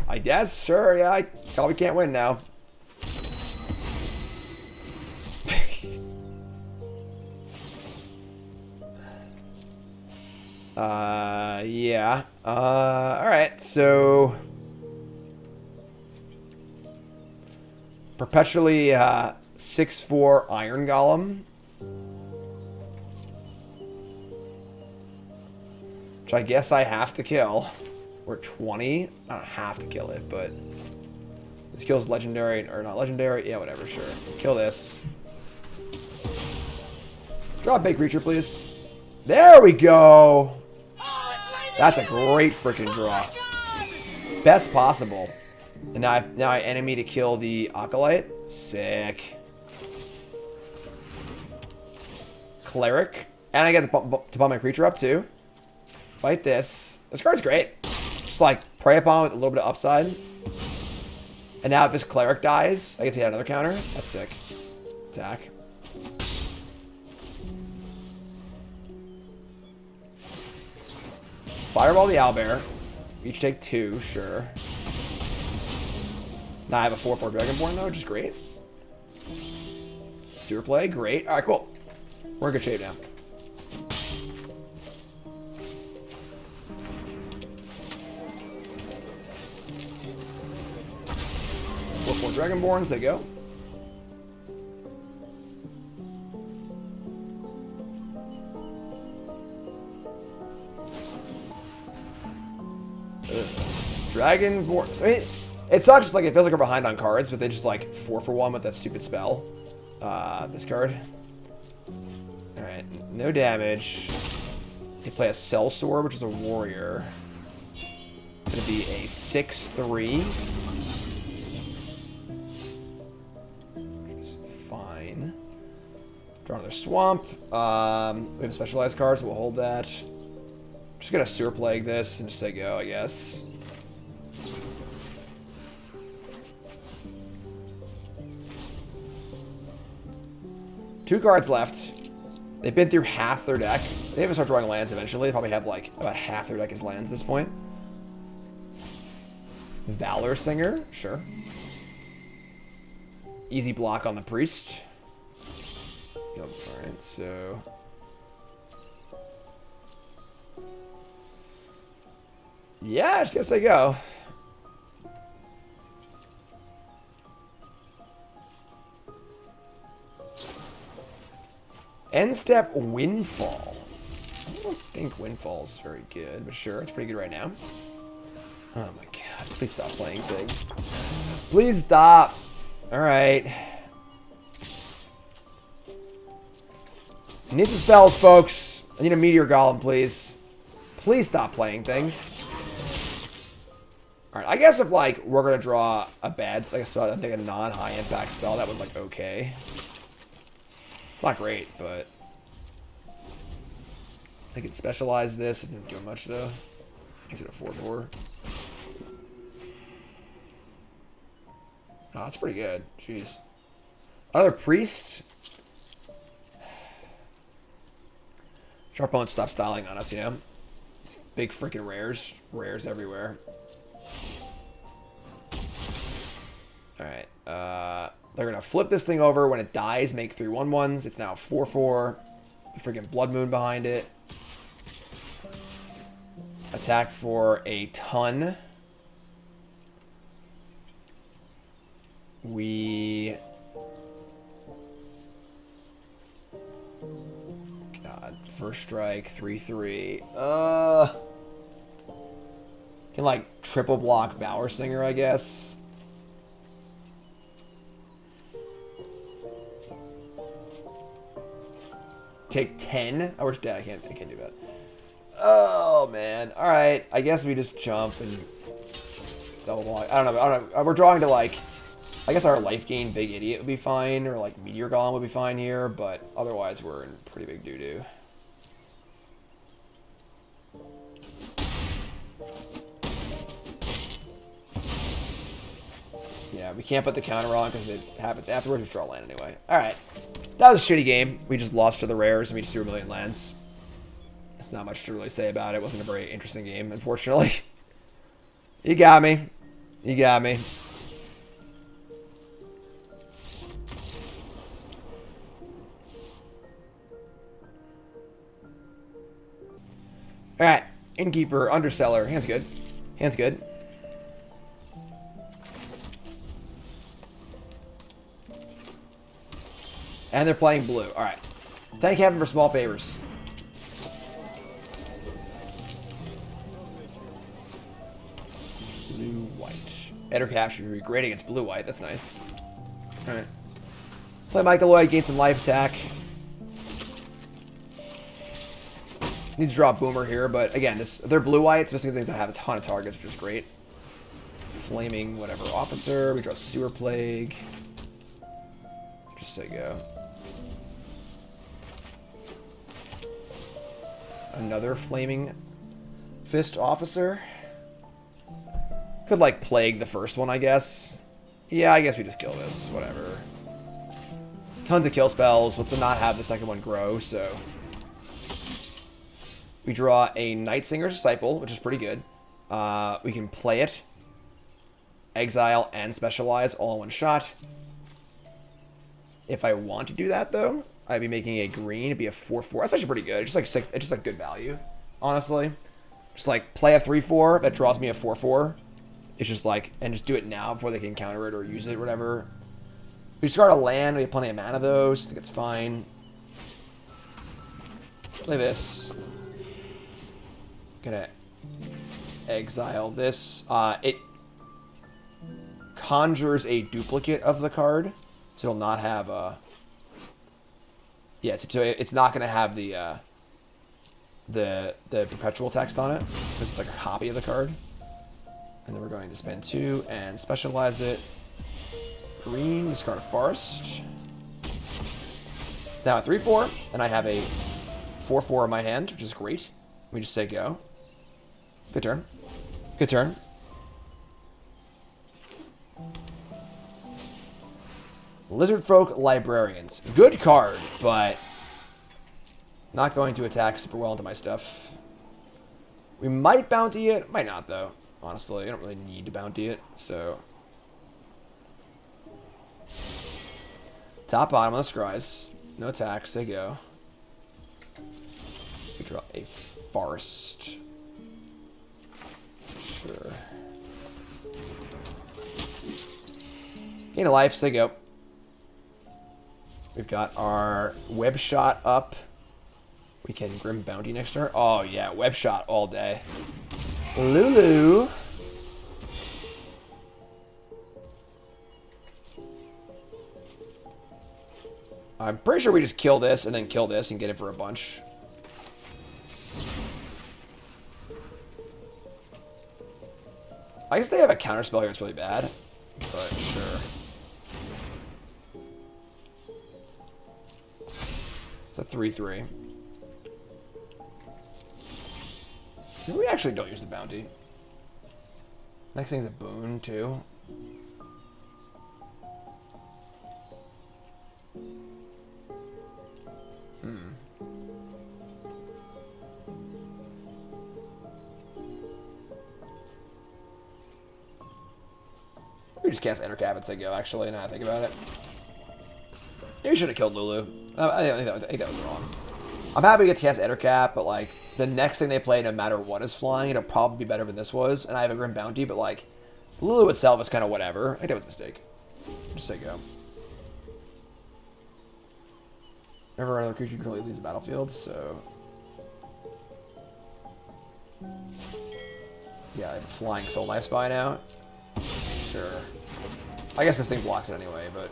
I guess, sure, yeah, I probably can't win now. Yeah. Alright, so... Perpetually 6/4 Iron Golem. Which I guess I have to kill. Or 20. I don't have to kill it, but... This kills legendary, or not legendary. Yeah, whatever, sure. Kill this. Draw a big creature, please. There we go! That's a great freaking draw. Best possible. And now I enemy to kill the Acolyte. Sick. Cleric. And I get to bump my creature up, too. Fight this. This card's great. Just like prey upon with a little bit of upside. And now if this Cleric dies, I get to hit another counter. That's sick. Attack. Fireball the Owlbear. Each take 2, sure. Now I have a 4/4 Dragonborn though, which is great. Sewer play, great. Alright, cool. We're in good shape now. Four Dragonborns, they go. Dragonborn. I mean, it sucks. Like it feels like we're behind on cards, but they just like 4/1 with that stupid spell. This card. All right, No damage. They play a Sellsword, which is a warrior. It's going to be a 6/3. Which is fine. Draw another swamp. We have a specialized card, so we'll hold that. Just going to Sewer Plague this and just say go, I guess. Two cards left. They've been through half their deck. They haven't started drawing lands eventually. They probably have like about half their deck is lands at this point. Valor Singer, sure. Easy block on the priest. Yep, alright, so. Yeah, I just guess they go. End step Windfall. I don't think Windfall is very good, but sure, it's pretty good right now. Oh my god, please stop playing big. Please stop. Alright. Need some spells, folks. I need a Meteor Golem, please. Please stop playing things. Alright, I guess if, like, we're gonna draw a bad, like, a spell, I think a non-high impact spell, that was, like, okay. It's not great, but I could specialize this. Isn't doing much though. Makes it a 4/4. Oh, that's pretty good. Jeez. Another priest. Our opponents stop styling on us, you know. It's big freaking rares. Rares everywhere. All right. They're going to flip this thing over. When it dies, make 3 1/1s. It's now 4/4. The freaking Blood Moon behind it. Attack for a ton. We... God. First strike, 3/3. Can, like, triple block Valor Singer, I guess. Take 10? I wish dead. I can't do that. Oh man. Alright. I guess we just jump and double block. I don't know. We're drawing to like, I guess our life gain Big Idiot would be fine, or like Meteor Golem would be fine here, but otherwise we're in pretty big doo-doo. Yeah, we can't put the counter on because it happens afterwards. We draw land anyway. Alright. That was a shitty game. We just lost to the rares and we just threw a million lands. There's not much to really say about it. It wasn't a very interesting game, unfortunately. You got me. You got me. Alright. Innkeeper, Underseller. Hand's good. Hand's good. And they're playing blue. Alright. Thank heaven for small favors. Blue-white. Better capture would be great against blue-white. That's nice. Alright. Play Michaeloid, gain some life attack. Need to draw Boomer here, but again, they're blue-white, so things that have a ton of targets, which is great. Flaming, whatever, officer. We draw Sewer Plague. Just say go. Another Flaming Fist officer. Could, like, Plague the first one, I guess. Yeah, I guess we just kill this. Whatever. Tons of kill spells. Let's not have the second one grow, so... We draw a Night Singer's Disciple, which is pretty good. We can play it. Exile and Specialize all in one shot. If I want to do that, though, I'd be making a green. It'd be a 4/4. That's actually pretty good. It's just like good value, honestly. Just like play a 3/4 that draws me a 4/4. It's just like, and just do it now before they can counter it or use it or whatever. We discard a land. We have plenty of mana of those. I think it's fine. Play this. Gonna exile this. It conjures a duplicate of the card, so it'll not have a Yeah, so it's not going to have the perpetual text on it. This is like a copy of the card. And then we're going to spend 2 and specialize it. Green, discard a forest. It's now a 3/4, and I have a 4/4 in my hand, which is great. We just say go. Good turn. Good turn. Lizardfolk Librarians. Good card, but not going to attack super well into my stuff. We might bounty it. Might not, though. Honestly, I don't really need to bounty it, so... Top bottom on the scries. No attacks, they go. We draw a forest. Sure. Gain a life, so they go. We've got our web shot up. We can Grim Bounty next turn. Oh yeah, web shot all day. Lulu. I'm pretty sure we just kill this and then kill this and get it for a bunch. I guess they have a counterspell here that's really bad, but sure. It's a 3/3. Maybe we actually don't use the bounty. Next thing's a boon, too. We just cast Enter Cap and say go, actually, now I think about it. Maybe we should have killed Lulu. I think that was wrong. I'm happy to get to cast Enter Cap, but, like, the next thing they play, no matter what is flying, it'll probably be better than this was. And I have a Grim Bounty, but, like, Lulu itself is kind of whatever. I think that was a mistake. Just say go. Never another creature control leaves the battlefield, so... Yeah, I have a Flying Soul Knife Spy now. Sure. I guess this thing blocks it anyway, but...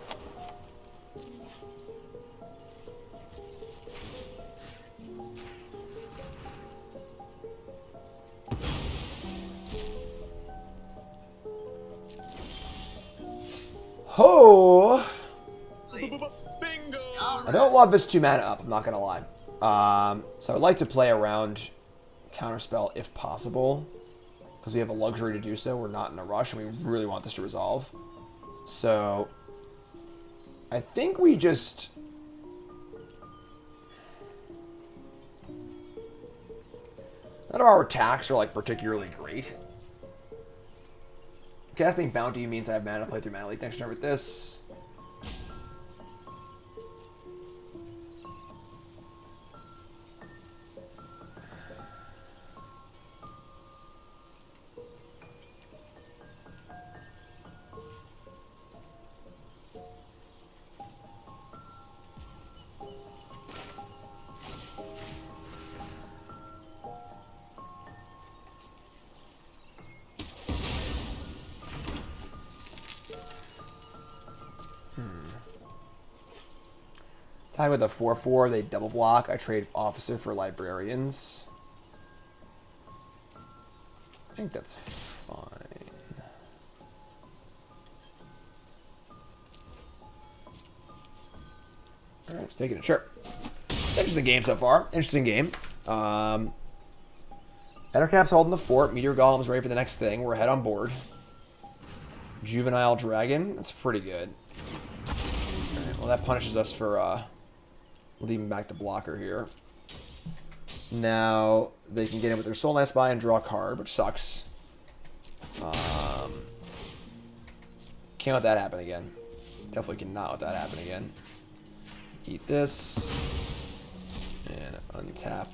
Ho! I don't love this 2 mana up, I'm not gonna lie. So I'd like to play around Counterspell if possible. Because we have a luxury to do so. We're not in a rush, and we really want this to resolve. So, I think we just... None of our attacks are, like, particularly great. Casting Bounty means I have mana to play through Mana Leak next turn with this. Tag with a 4/4, they double block. I trade Officer for Librarians. I think that's fine. Alright, let's take it. Sure. Interesting game so far. Interesting game. Ettercap's holding the fort. Meteor Golem's ready for the next thing. We're ahead on board. Juvenile Dragon. That's pretty good. Alright, well, that punishes us for leaving back the blocker here. Now, they can get in with their Soul Knight Spy and draw a card, which sucks. Can't let that happen again. Definitely cannot let that happen again. Eat this. And untap.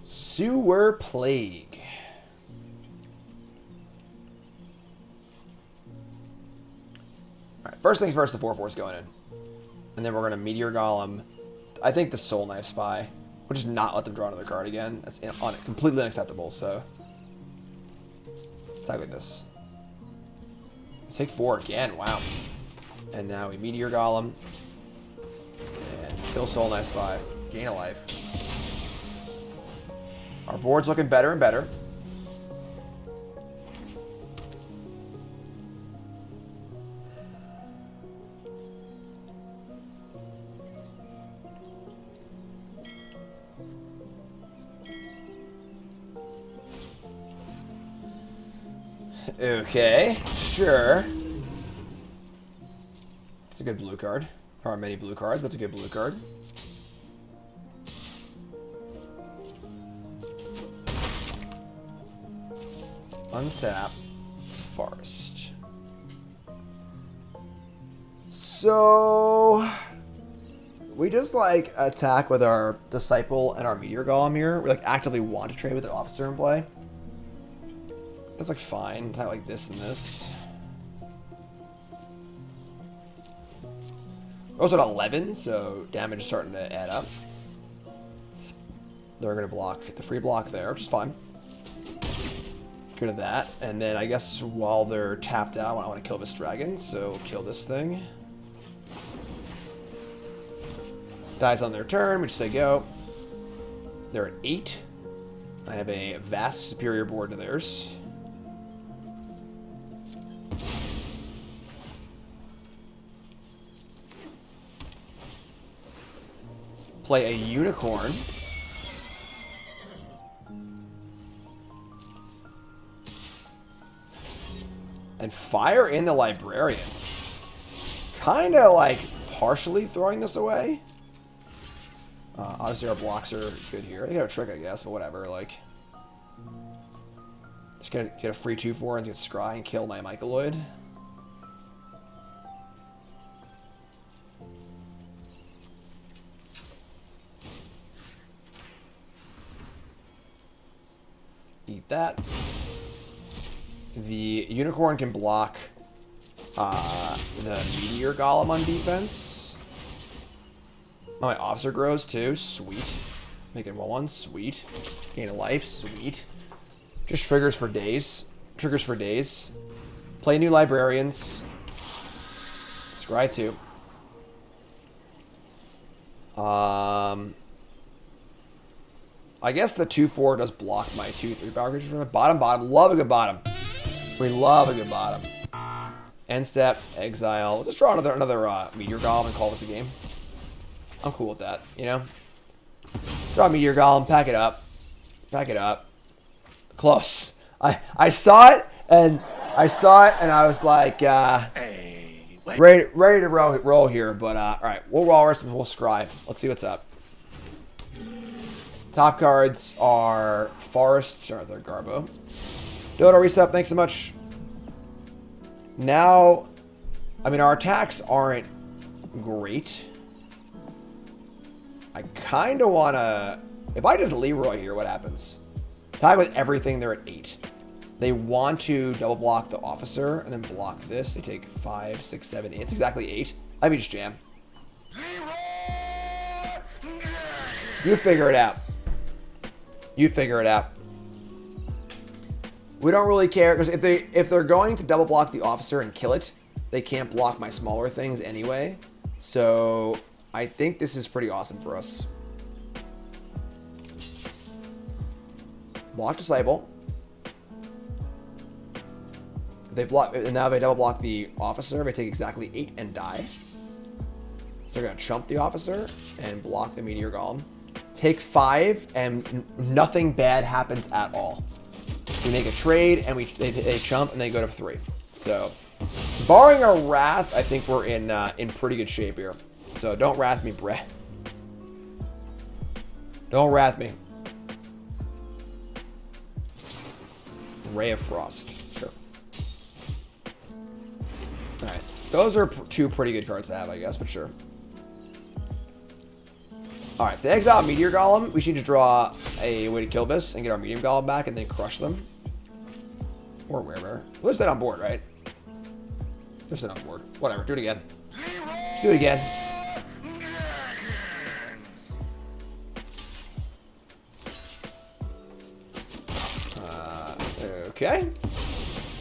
Sewer Plague. Alright, first things first, the 4/4 is going in. And then we're going to Meteor Golem. I think the Soul Knife Spy. We'll just not let them draw another card again. That's completely unacceptable, so... Let's like this. Take 4 again, wow. And now we Meteor Golem. Kill Soul, nice spy. Gain a life. Our board's looking better and better. Okay, sure. It's a good blue card. There aren't many blue cards, but it's a good blue card. Untap. Forest. So we just like attack with our Disciple and our Meteor Golem here. We like actively want to trade with the officer in play. That's like fine. Attack like this and this. We're also at 11, so damage is starting to add up. They're going to block the free block there, which is fine. Good at that. And then I guess while they're tapped out, I want to kill this dragon, so kill this thing. Dies on their turn, we just say go. They're at 8. I have a vast superior board to theirs. Play a unicorn. And fire in the librarians. Kind of like partially throwing this away. Obviously our blocks are good here. They got a trick, I guess, but whatever. Like, just get a free 2/4 and get scry and kill my Mycoloid. Eat that. The unicorn can block the Meteor Golem on defense. Oh, my officer grows too. Sweet. Make it 1/1. Sweet. Gain a life. Sweet. Just triggers for days. Triggers for days. Play new librarians. Scry 2. I guess the 2/4 does block my 2/3 power creatures from the bottom. Love a good bottom. We love a good bottom. End step, exile. Let's draw another Meteor Golem and call this a game. I'm cool with that, you know? Draw a Meteor Golem, pack it up. Pack it up. Close. I saw it and I was like ready to roll here, but alright, we'll walrus and we'll scry. Let's see what's up. Top cards are Forest. Sorry, they're Garbo. Dodo reset, thanks so much. Now, I mean, our attacks aren't great. I kind of want to... If I just Leroy here, what happens? Attack with everything, they're at 8. They want to double block the officer and then block this. They take 5, 6, 7, 8. It's exactly 8. Let me just jam. You figure it out. You figure it out. We don't really care because if they're going to double block the officer and kill it, they can't block my smaller things anyway. So I think this is pretty awesome for us. Block Disciple. They block, and now they double block the officer. They take exactly 8 and die. So they're gonna chump the officer and block the Meteor Golem. Take 5 and nothing bad happens at all. We make a trade and they chump and they go to 3. So, barring a Wrath, I think we're in pretty good shape here. So don't Wrath me, Brett. Don't Wrath me. Ray of Frost, sure. All right, those are 2 pretty good cards to have, I guess, but sure. Alright, so they exile Meteor Golem. We should need to draw a way to kill this and get our Medium Golem back and then crush them. Or wherever. Well, there's that on board, right? There's that on board. Whatever, do it again. Let's do it again. Okay.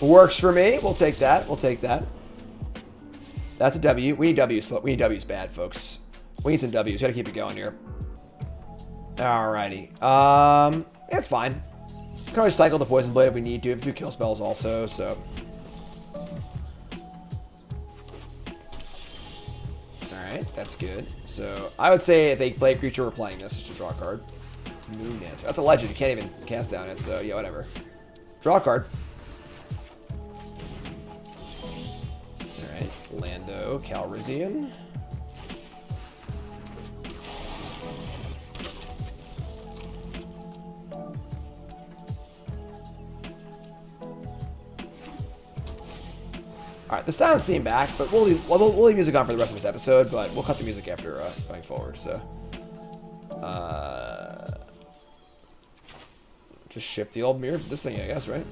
Works for me. We'll take that. We'll take that. That's a W. We need W's. We need W's bad, folks. We need some W's. Gotta keep it going here. Alrighty. It's fine. Can always cycle the Poison Blade if we need to. Have a few kill spells also, so. Alright, that's good. So, I would say if they play a creature, we're playing this. Just to draw a card. Moon Dancer. That's a legend. You can't even cast down it, so yeah, whatever. Draw a card. Alright, Lando Calrissian. Alright, the sounds seem back, but we'll leave music on for the rest of this episode, but we'll cut the music after going forward, so. Just ship the old mirror, this thing, I guess, right?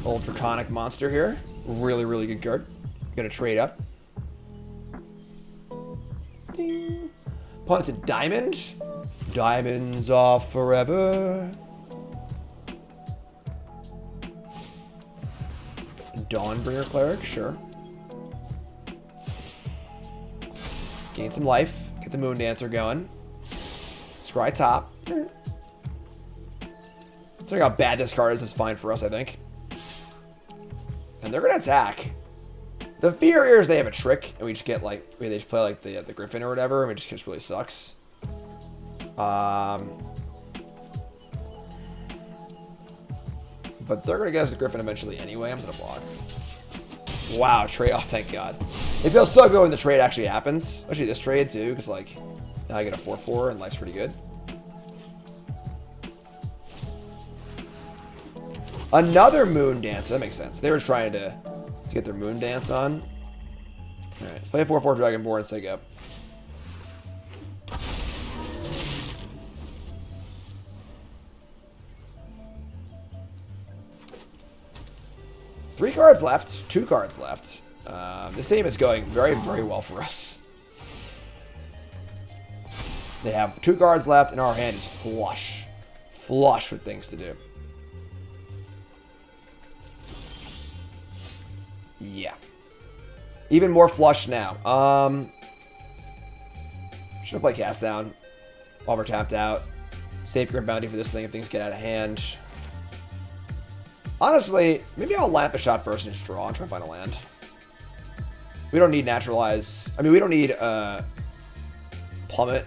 Old Draconic monster here. Really, really good card. Gonna trade up. Ding. Opponent's a diamond. Diamonds are forever. Dawnbringer Cleric, sure. Gain some life. Get the Moon Dancer going. Scry top. Considering how bad this card is fine for us, I think. And they're gonna attack. The fear here is they have a trick, and we just get like, maybe they just play like the Griffin or whatever, and it just really sucks. But they're gonna get us the Griffin eventually anyway. I'm just gonna block. Wow, trade. Oh, thank God. It feels so good when the trade actually happens. Especially this trade too, because like now I get a 4/4 and life's pretty good. Another Moon Dance. That makes sense. They were trying to get their Moon Dance on. All right, let's play a 4/4 Dragonborn and say go. Three cards left. 2 cards left. This game is going very, very well for us. They have 2 cards left, and our hand is flush. Flush with things to do. Yeah. Even more flush now. Should have played Cast Down while we're tapped out. Safeguard Bounty for this thing if things get out of hand. Honestly, maybe I'll lamp a shot first and just draw and try to find a land. We don't need Naturalize. I mean, we don't need Plummet.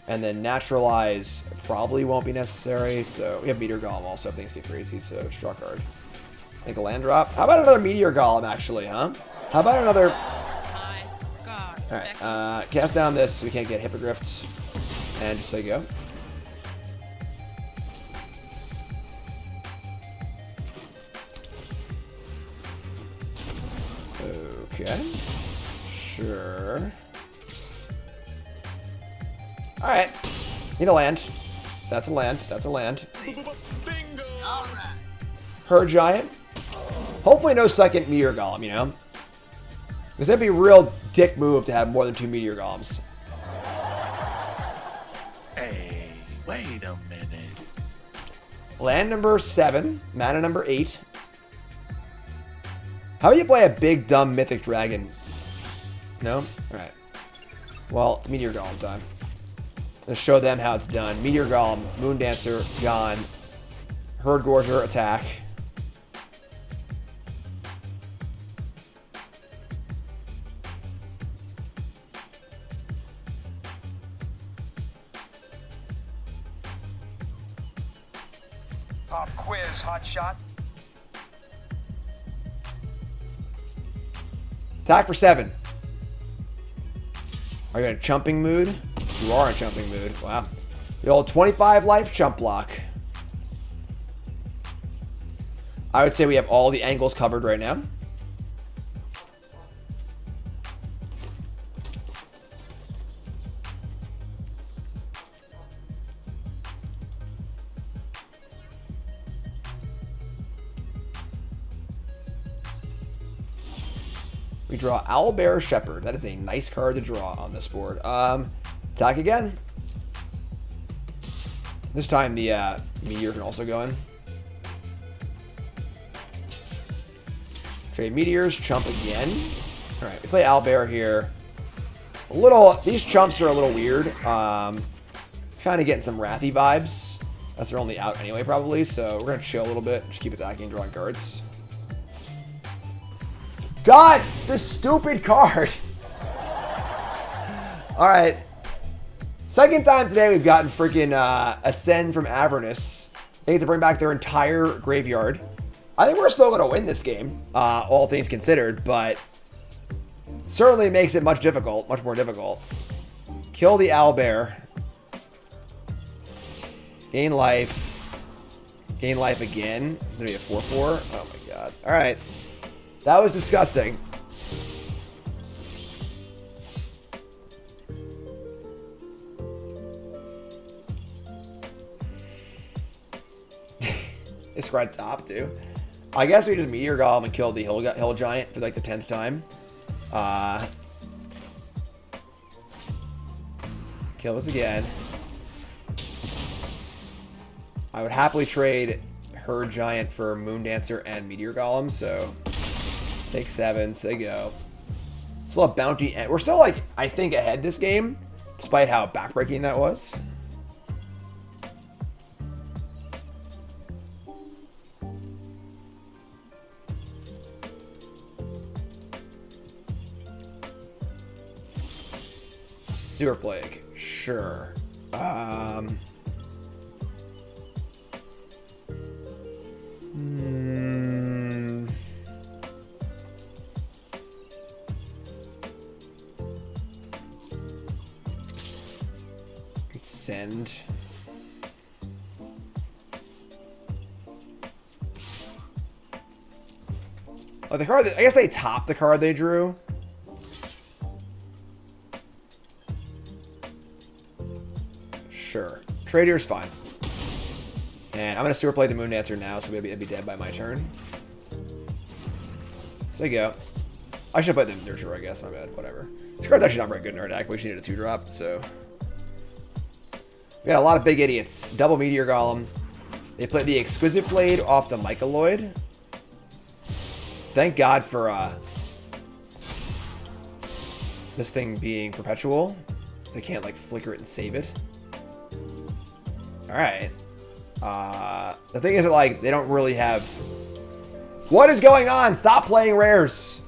And then Naturalize probably won't be necessary. So we have Meteor Golem also if things get crazy. So just draw a card. I think a land drop. How about another Meteor Golem actually, huh? How about another... Alright, cast down this so we can't get Hippogriffed. And just say go. Okay. Sure. Alright. Need a land. That's a land. That's a land. Bingo! Alright. Her Giant. Hopefully no second Meteor Golem, you know? Because that'd be a real dick move to have more than 2 Meteor Golems. Hey, wait a minute. Land number 7. Mana number 8. How about you play a big, dumb Mythic Dragon? No? Alright. Well, it's Meteor Golem time. Let's show them how it's done. Meteor Golem, Moon Dancer, gone. Herd Gorger, attack. Pop quiz, hot shot. Attack for 7. Are you in a chumping mood? You are in a chumping mood. Wow. The old 25 life chump block. I would say we have all the angles covered right now. We draw Owlbear Shepherd. That is a nice card to draw on this board. Attack again. This time the Meteor can also go in. Trade Meteors, chump again. Alright, we play Owlbear here. These chumps are a little weird. Kind of getting some Wrathy vibes. That's their only out anyway, probably. So we're going to chill a little bit. Just keep attacking and drawing cards. God, it's this stupid card. All right. Second time today we've gotten freaking Ascend from Avernus. They get to bring back their entire graveyard. I think we're still going to win this game, all things considered, but certainly makes it much more difficult. Kill the owlbear. Gain life. Gain life again. This is going to be a 4/4. Oh my god. All right. That was disgusting. Discard top, too. I guess we just Meteor Golem and kill the Hill Giant for like the 10th time. Kill this again. I would happily trade her Giant for Moon Dancer and Meteor Golem, so take 7, say go. Still a bounty. We're still, like, I think ahead this game, despite how backbreaking that was. Sewer Plague, sure. Send. Oh, the card. I guess they topped the card they drew. Sure. Trader's fine. And I'm going to Sewer Play the Moon Dancer now, so it'll be dead by my turn. So there you go. I should have played the Nurturer, I guess. My bad. Whatever. This card's actually not very good in our deck. We just needed a 2-drop, so. We got a lot of big idiots. Double Meteor Golem. They played the Exquisite Blade off the Mycoloid. Thank God for this thing being perpetual. They can't, like, flicker it and save it. Alright. The thing is that, like, they don't really have... What is going on? Stop playing rares!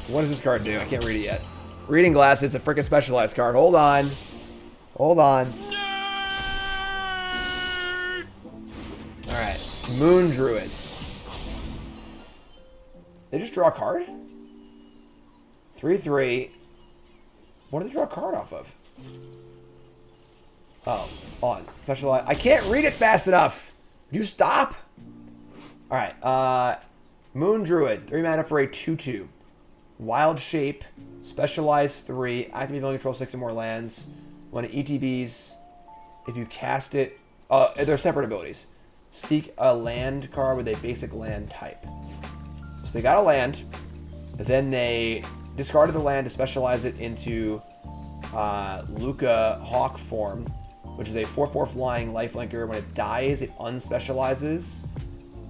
What does this card do? I can't read it yet. Reading Glass, it's a freaking specialized card. Hold on. Hold on. Alright. Moon Druid. They just draw a card? 3/3. What did they draw a card off of? Oh, on. Specialized. I can't read it fast enough. Would you stop? Alright. Moon Druid. 3 mana for a 2/2. Wild Shape. Specialized 3. Activate only control 6 or more lands. When it ETBs, if you cast it... they're separate abilities. Seek a land card with a basic land type. So they got a land. Then they discarded the land to specialize it into Luca Hawk form, which is a 4/4 flying lifelinker. When it dies, it unspecializes.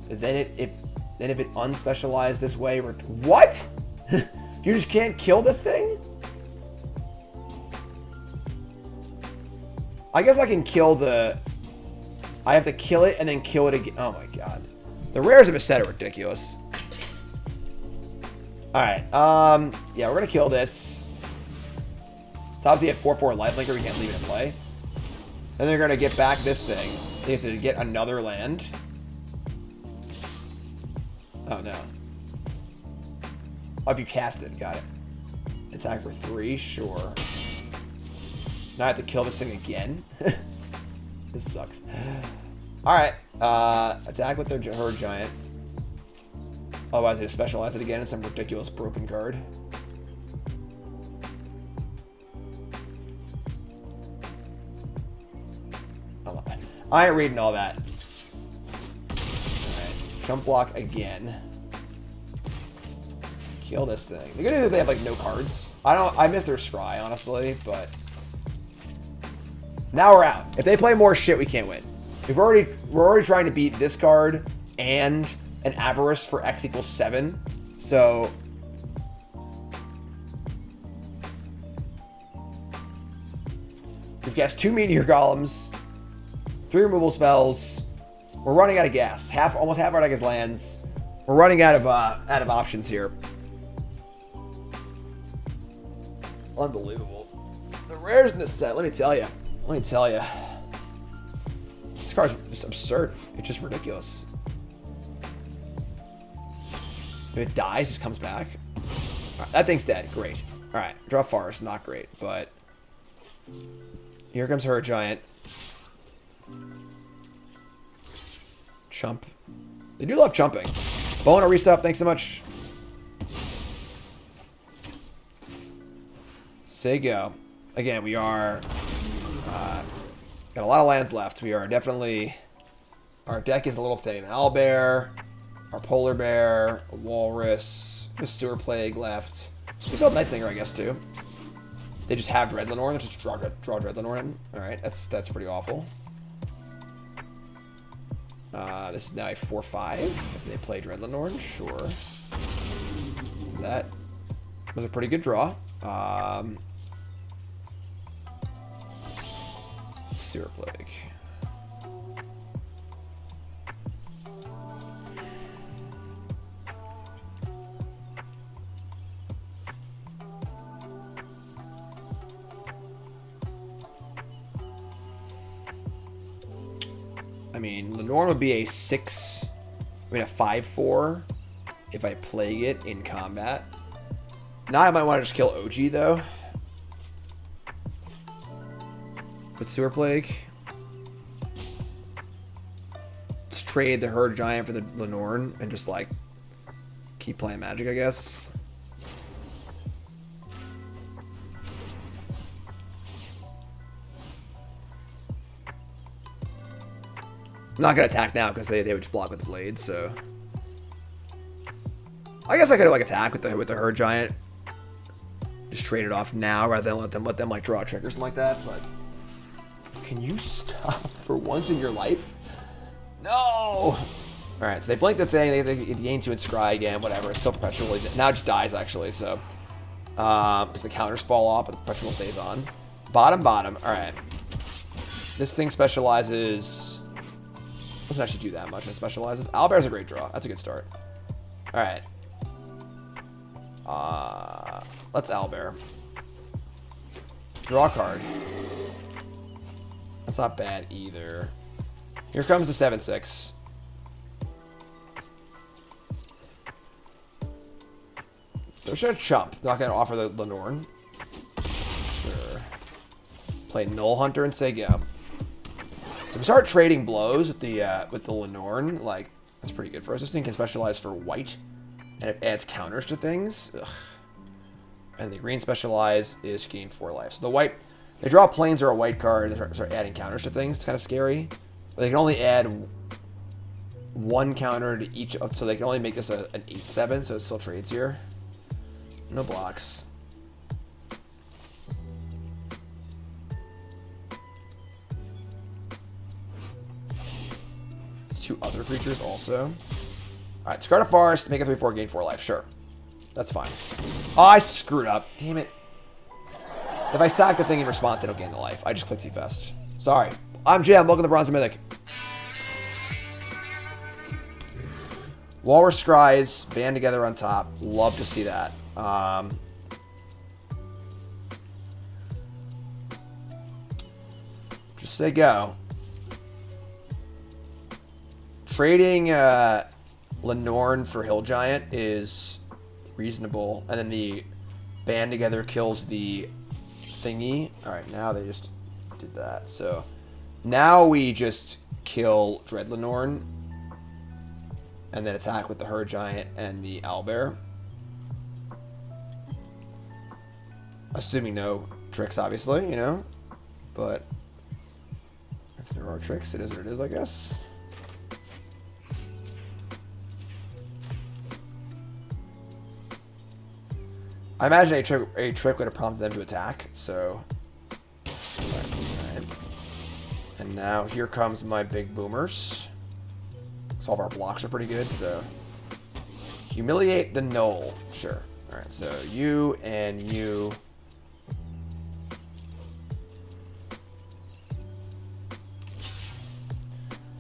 Then if it unspecialized this way, what? You just can't kill this thing? I guess I can kill the... I have to kill it and then kill it again. Oh my god. The rares of a set are ridiculous. Alright, yeah, we're gonna kill this. It's obviously a 4/4 lifelinker, we can't leave it in play. Then they're gonna get back this thing. They have to get another land. Oh no. Oh, if you cast it, got it. Attack for 3, sure. Now I have to kill this thing again. This sucks. Alright, attack with her giant. Otherwise they specialize it again in some ridiculous broken card. I ain't reading all that. Alright, jump block again. Kill this thing. The good news is they have like no cards. I miss their scry, honestly, but now we're out. If they play more shit, we can't win. We're already trying to beat this card and an Avarice for X = 7. So We've cast 2 Meteor Golems, 3 removal spells. We're running out of gas. Almost half our deck is lands. We're running out of options here. Unbelievable. The rares in this set, let me tell you. This card's just absurd. It's just ridiculous. If it dies, just comes back. Right, that thing's dead. Great. Alright, draw Forest. Not great, but... Here comes her giant. Chump. They do love chumping. Boner resub, thanks so much. Say go. Again, we are got a lot of lands left. We are definitely, our deck is a little thin. Owlbear, our Polar Bear, a Walrus, a Sewer Plague left. We still have Night Singer, I guess, too. They just have Dread Lenore. Just draw Dread Lenore in. All right, that's pretty awful. This is now a 4/5. They play Dread Lenore. Sure. That was a pretty good draw. Sewer Plague. I mean, Lenore would be a 6, I mean a 5/4 if I plague it in combat. Now I might want to just kill OG though. With Sewer Plague. Let's trade the Herd Giant for the Lenore and just like keep playing Magic, I guess. I'm not gonna attack now because they would just block with the blade, so I guess I could like attack with the Herd Giant. Just trade it off now rather than let them like draw a trick or something like that, but can you stop for once in your life? No! Alright, so they blink the thing, they gain 2 and scry again, whatever. It's still perpetually, now it just dies actually, so. Because the counters fall off, but the perpetual stays on. Bottom, alright. This thing specializes, doesn't actually do that much, it specializes. Owlbear's a great draw, that's a good start. Alright. Let's Owlbear. Draw a card. That's not bad either. Here comes the 7/6. They're gonna chump. Not gonna offer the Lenore. Sure. Play Null Hunter and say go. So we start trading blows with the Lenore. Like that's pretty good for us. This thing can specialize for white, and it adds counters to things. Ugh. And the green specialize is gain 4 life. So the white. They draw planes or a white card, they start adding counters to things. It's kind of scary. But they can only add 1 counter to each, so they can only make this an 8/7, so it still trades here. No blocks. It's 2 other creatures also. Alright, discard a forest, make a 3/4, gain 4 life. Sure. That's fine. Oh, I screwed up. Damn it. If I sack the thing in response, they don't gain the life. I just clicked too fast. Sorry. I'm Jam. Welcome to Bronze and Mythic. Walrus Scries band together on top. Love to see that. Just say go. Trading Lenore for Hill Giant is reasonable, and then the band together kills the thingy. Alright, now they just did that. So now we just kill Dread Lenore and then attack with the Herd Giant and the Owlbear. Assuming no tricks, obviously, you know. But if there are tricks, it is what it is, I guess. I imagine a trick would have prompted them to attack, so. Right. And now here comes my big boomers. So all of our blocks are pretty good, so. Humiliate the Knoll. Sure. Alright, so you and you.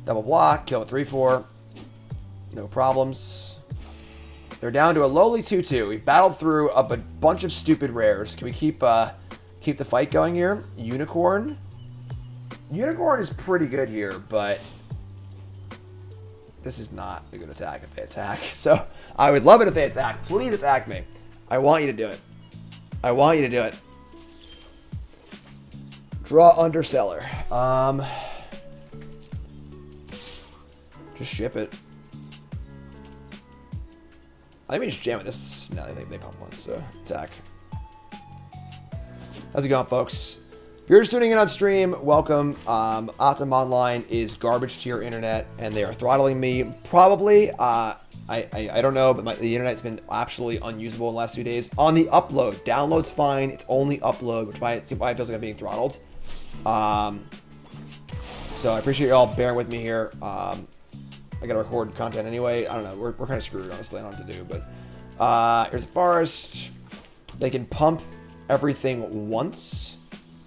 Double block, kill a 3/4. No problems. They're down to a lowly 2/2. We battled through a bunch of stupid rares. Can we keep the fight going here? Unicorn. Unicorn is pretty good here, but this is not a good attack if they attack. So I would love it if they attack. Please attack me. I want you to do it. I want you to do it. Draw Underseller. Just ship it. I think we just jam it. This. No, they pump once, so attack. How's it going, folks? If you're just tuning in on stream, welcome. Optum Online is garbage to your internet, and they are throttling me. Probably. I don't know, but the internet's been absolutely unusable in the last few days. On the upload, download's fine. It's only upload, which why it feels like I'm being throttled. So I appreciate y'all bearing with me here. I gotta record content anyway. I don't know. We're kind of screwed, honestly. I don't know what to do, but here's the forest. They can pump everything once,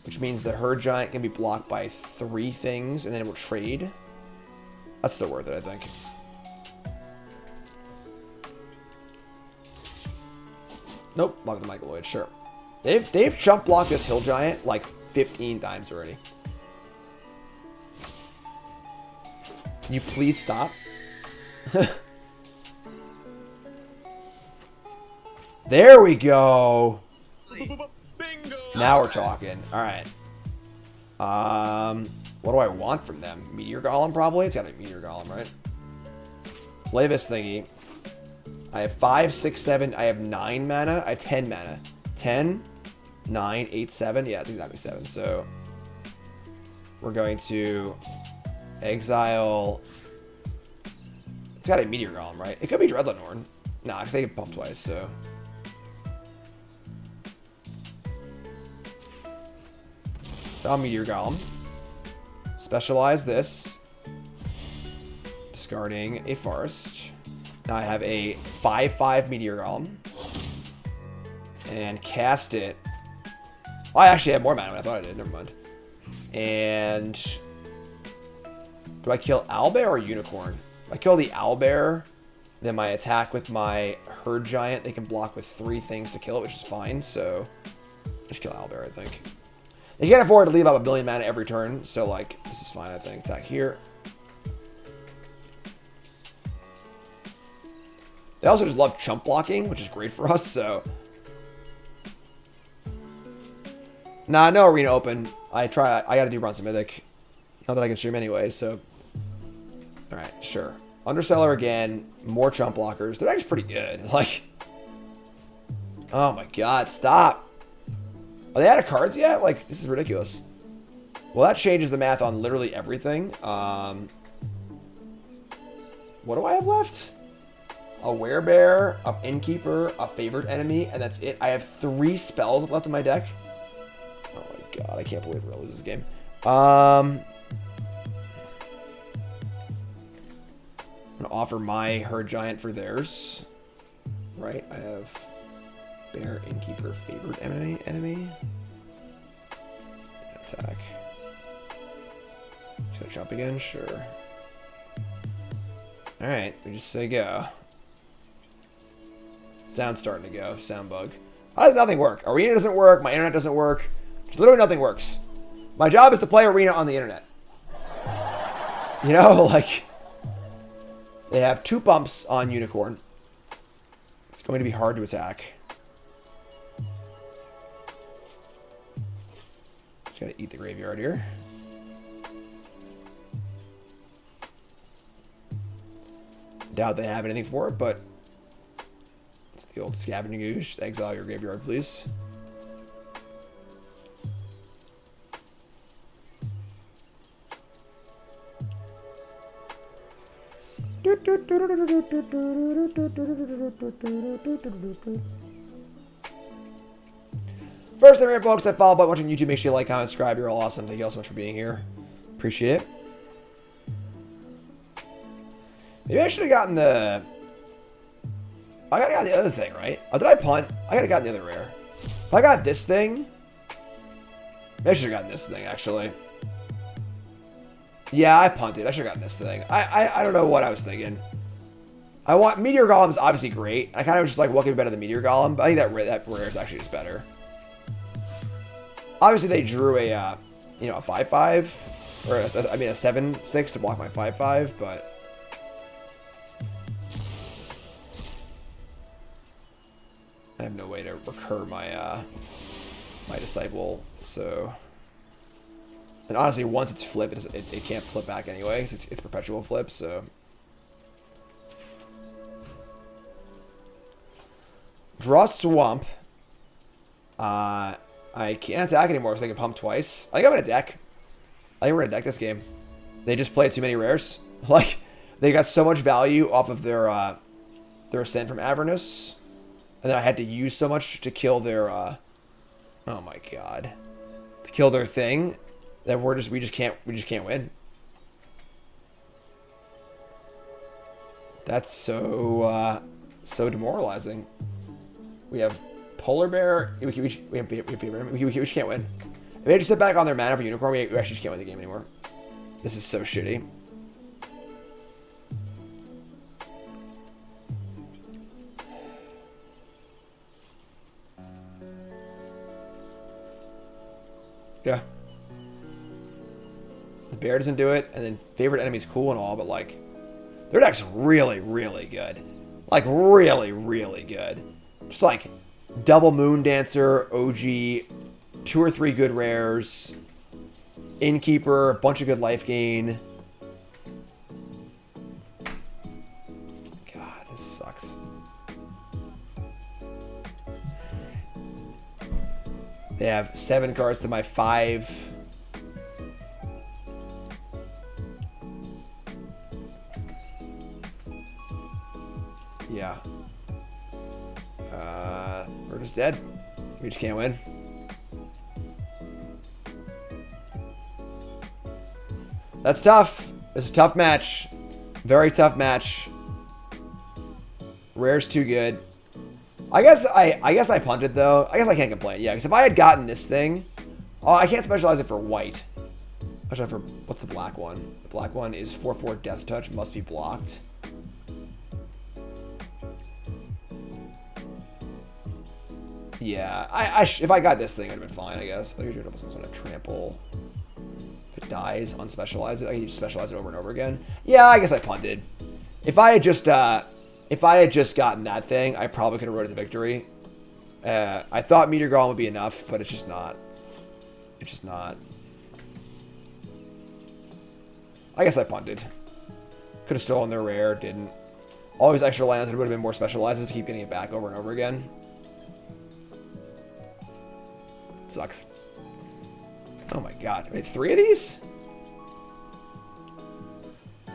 which means the herd giant can be blocked by 3 things, and then it will trade. That's still worth it, I think. Nope, block the Microloid, sure. They've chump blocked this hill giant like 15 times already. Can you please stop? There we go. Bingo. Now we're talking. All right. What do I want from them? Meteor Golem, probably? It's gotta be Meteor Golem, right? Play this thingy. I have 5, 6, 7. I have 9 mana. I have 10 mana. 10, 9, 8, 7. Yeah, it's exactly 7. So we're going to exile. It's got a Meteor Golem, right? It could be Dreadlanorn. Nah, because they can pump twice, so. So I'll Meteor Golem. Specialize this. Discarding a forest. Now I have a 5/5 Meteor Golem. And cast it. Oh, I actually have more mana than I thought I did. Never mind. And do I kill Owlbear or Unicorn? If I kill the Owlbear, then my attack with my herd giant, they can block with 3 things to kill it, which is fine. So just kill Owlbear, I think. They can't afford to leave out a billion mana every turn, so like this is fine, I think. Attack here. They also just love chump blocking, which is great for us, so. Nah, no arena open. I gotta do Bronze Mythic. Not that I can stream anyway, so. Alright, sure. Underseller again. More chump blockers. Their deck's pretty good. Like. Oh my god, stop. Are they out of cards yet? Like, this is ridiculous. Well, that changes the math on literally everything. What do I have left? A Werebear, an Innkeeper, a Favorite Enemy, and that's it. I have 3 spells left in my deck. Oh my god, I can't believe we're gonna lose this game. I'm gonna offer my Herd Giant for theirs. Right, I have Bear, Innkeeper, Favorite Enemy. Attack. Should I jump again? Sure. Alright, we just say go. Sound's starting to go. Sound bug. How does nothing work? Arena doesn't work. My internet doesn't work. Just literally nothing works. My job is to play Arena on the internet. You know, like. They have 2 bumps on Unicorn. It's going to be hard to attack. Just gotta eat the graveyard here. Doubt they have anything for it, but it's the old scavenging goose. Just exile your graveyard, please. First thing, folks, that follow button watching YouTube. Make sure you like, comment, subscribe. You're all awesome. Thank you all so much for being here. Appreciate it. Maybe I should have gotten the. I gotta got the other thing, right? Oh, did I punt? I gotta got the other rare. If I got this thing, maybe I should have gotten this thing actually. Yeah, I punted. I should have gotten this thing. I don't know what I was thinking. I want Meteor Golem's obviously great. I kind of was just like, what could be better than Meteor Golem? But I think that rare is actually just better. Obviously, they drew a, you know, a 5/5, or I mean a 7/6 to block my 5/5, but I have no way to recur my my disciple. So, and honestly, once it's flipped, it can't flip back anyway. So it's perpetual flip. So. Draw Swamp. I can't attack anymore because I can pump twice. I think I'm gonna deck. I think we're gonna deck this game. They just played too many rares. Like, they got so much value off of their Ascent from Avernus. And then I had to use so much to kill their oh my god. To kill their thing that we just can't win. That's so demoralizing. We have Polar Bear. We just can't win. If they just sit back on their mana for Unicorn, we actually just can't win the game anymore. This is so shitty. Yeah. The bear doesn't do it, and then favorite enemy's cool and all, but like, their deck's really, really good. Like, really, really good. Just like double Moon Dancer, OG, 2 or 3 good rares, Innkeeper, a bunch of good life gain. God, this sucks. They have 7 cards to my 5. Yeah. We're just dead. We just can't win. That's tough. It's a tough match. Very tough match. Rare's too good. I guess I punted though. I guess I can't complain. Yeah, because if I had gotten this thing, oh, I can't specialize it for white. Actually, for what's the black one? The black one is 4/4 Death Touch. Must be blocked. Yeah, if I got this thing, I'd have been fine, I guess. Like, I'm going to trample. If it dies, unspecialize it. I can just specialize it over and over again. Yeah, I guess I punted. If I had just gotten that thing, I probably could have rode it to victory. I thought Meteor Golem would be enough, but it's just not. It's just not. I guess I punted. Could have stolen their rare, didn't. All these extra lands, it would have been more specializes to keep getting it back over and over again. Sucks. Oh my god. Wait, 3 of these?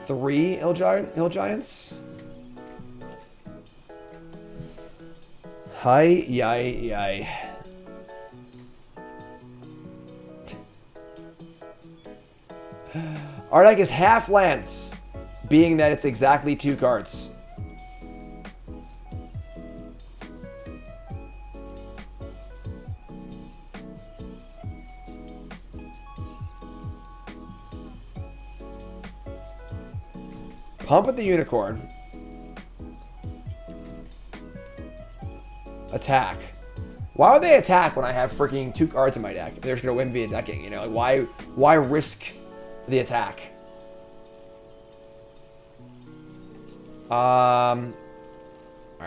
3 Hill Giants? Hi, yay. Our deck is half lands, being that it's exactly 2 cards. Pump with the Unicorn. Attack. Why would they attack when I have freaking 2 cards in my deck? They're just gonna win via decking, you know? Like, why risk the attack? Alright,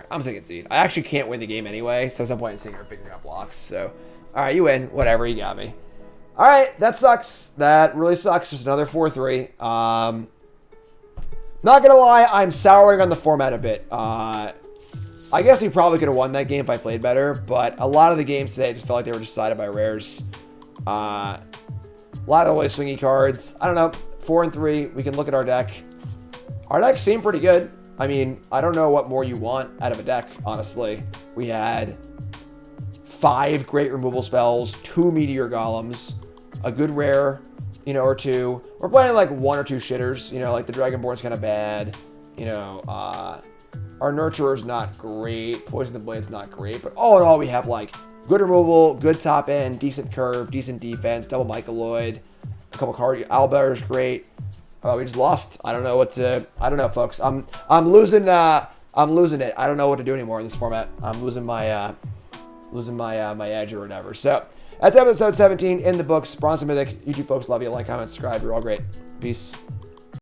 I'm taking seed. I actually can't win the game anyway, so there's no point in sitting here figuring out blocks. So, alright, you win. Whatever, you got me. Alright, that sucks. That really sucks. Just another 4-3. Not gonna lie, I'm souring on the format a bit. I guess we probably could have won that game if I played better, but a lot of the games today just felt like they were decided by rares. A lot of really swingy cards. I don't know. 4-3. We can look at our deck. Our deck seemed pretty good. I mean, I don't know what more you want out of a deck, honestly. We had 5 great removal spells, 2 Meteor Golems, a good rare, you know, or 2. We're playing like 1 or 2 shitters, you know, like the Dragonborn's kind of bad, you know, our Nurturer's not great, Poison the Blade's not great, but all in all, we have like good removal, good top end, decent curve, decent defense, double Mycoloid, a couple cards, Owlbear's great, Oh, we just lost. I don't know what to. I don't know, folks. I'm losing. I'm losing it. I don't know what to do anymore in this format. I'm losing my my edge or whatever. So that's episode 17 in the books. Bronze and Mythic. YouTube folks, love you. Like, comment, subscribe. You're all great. Peace.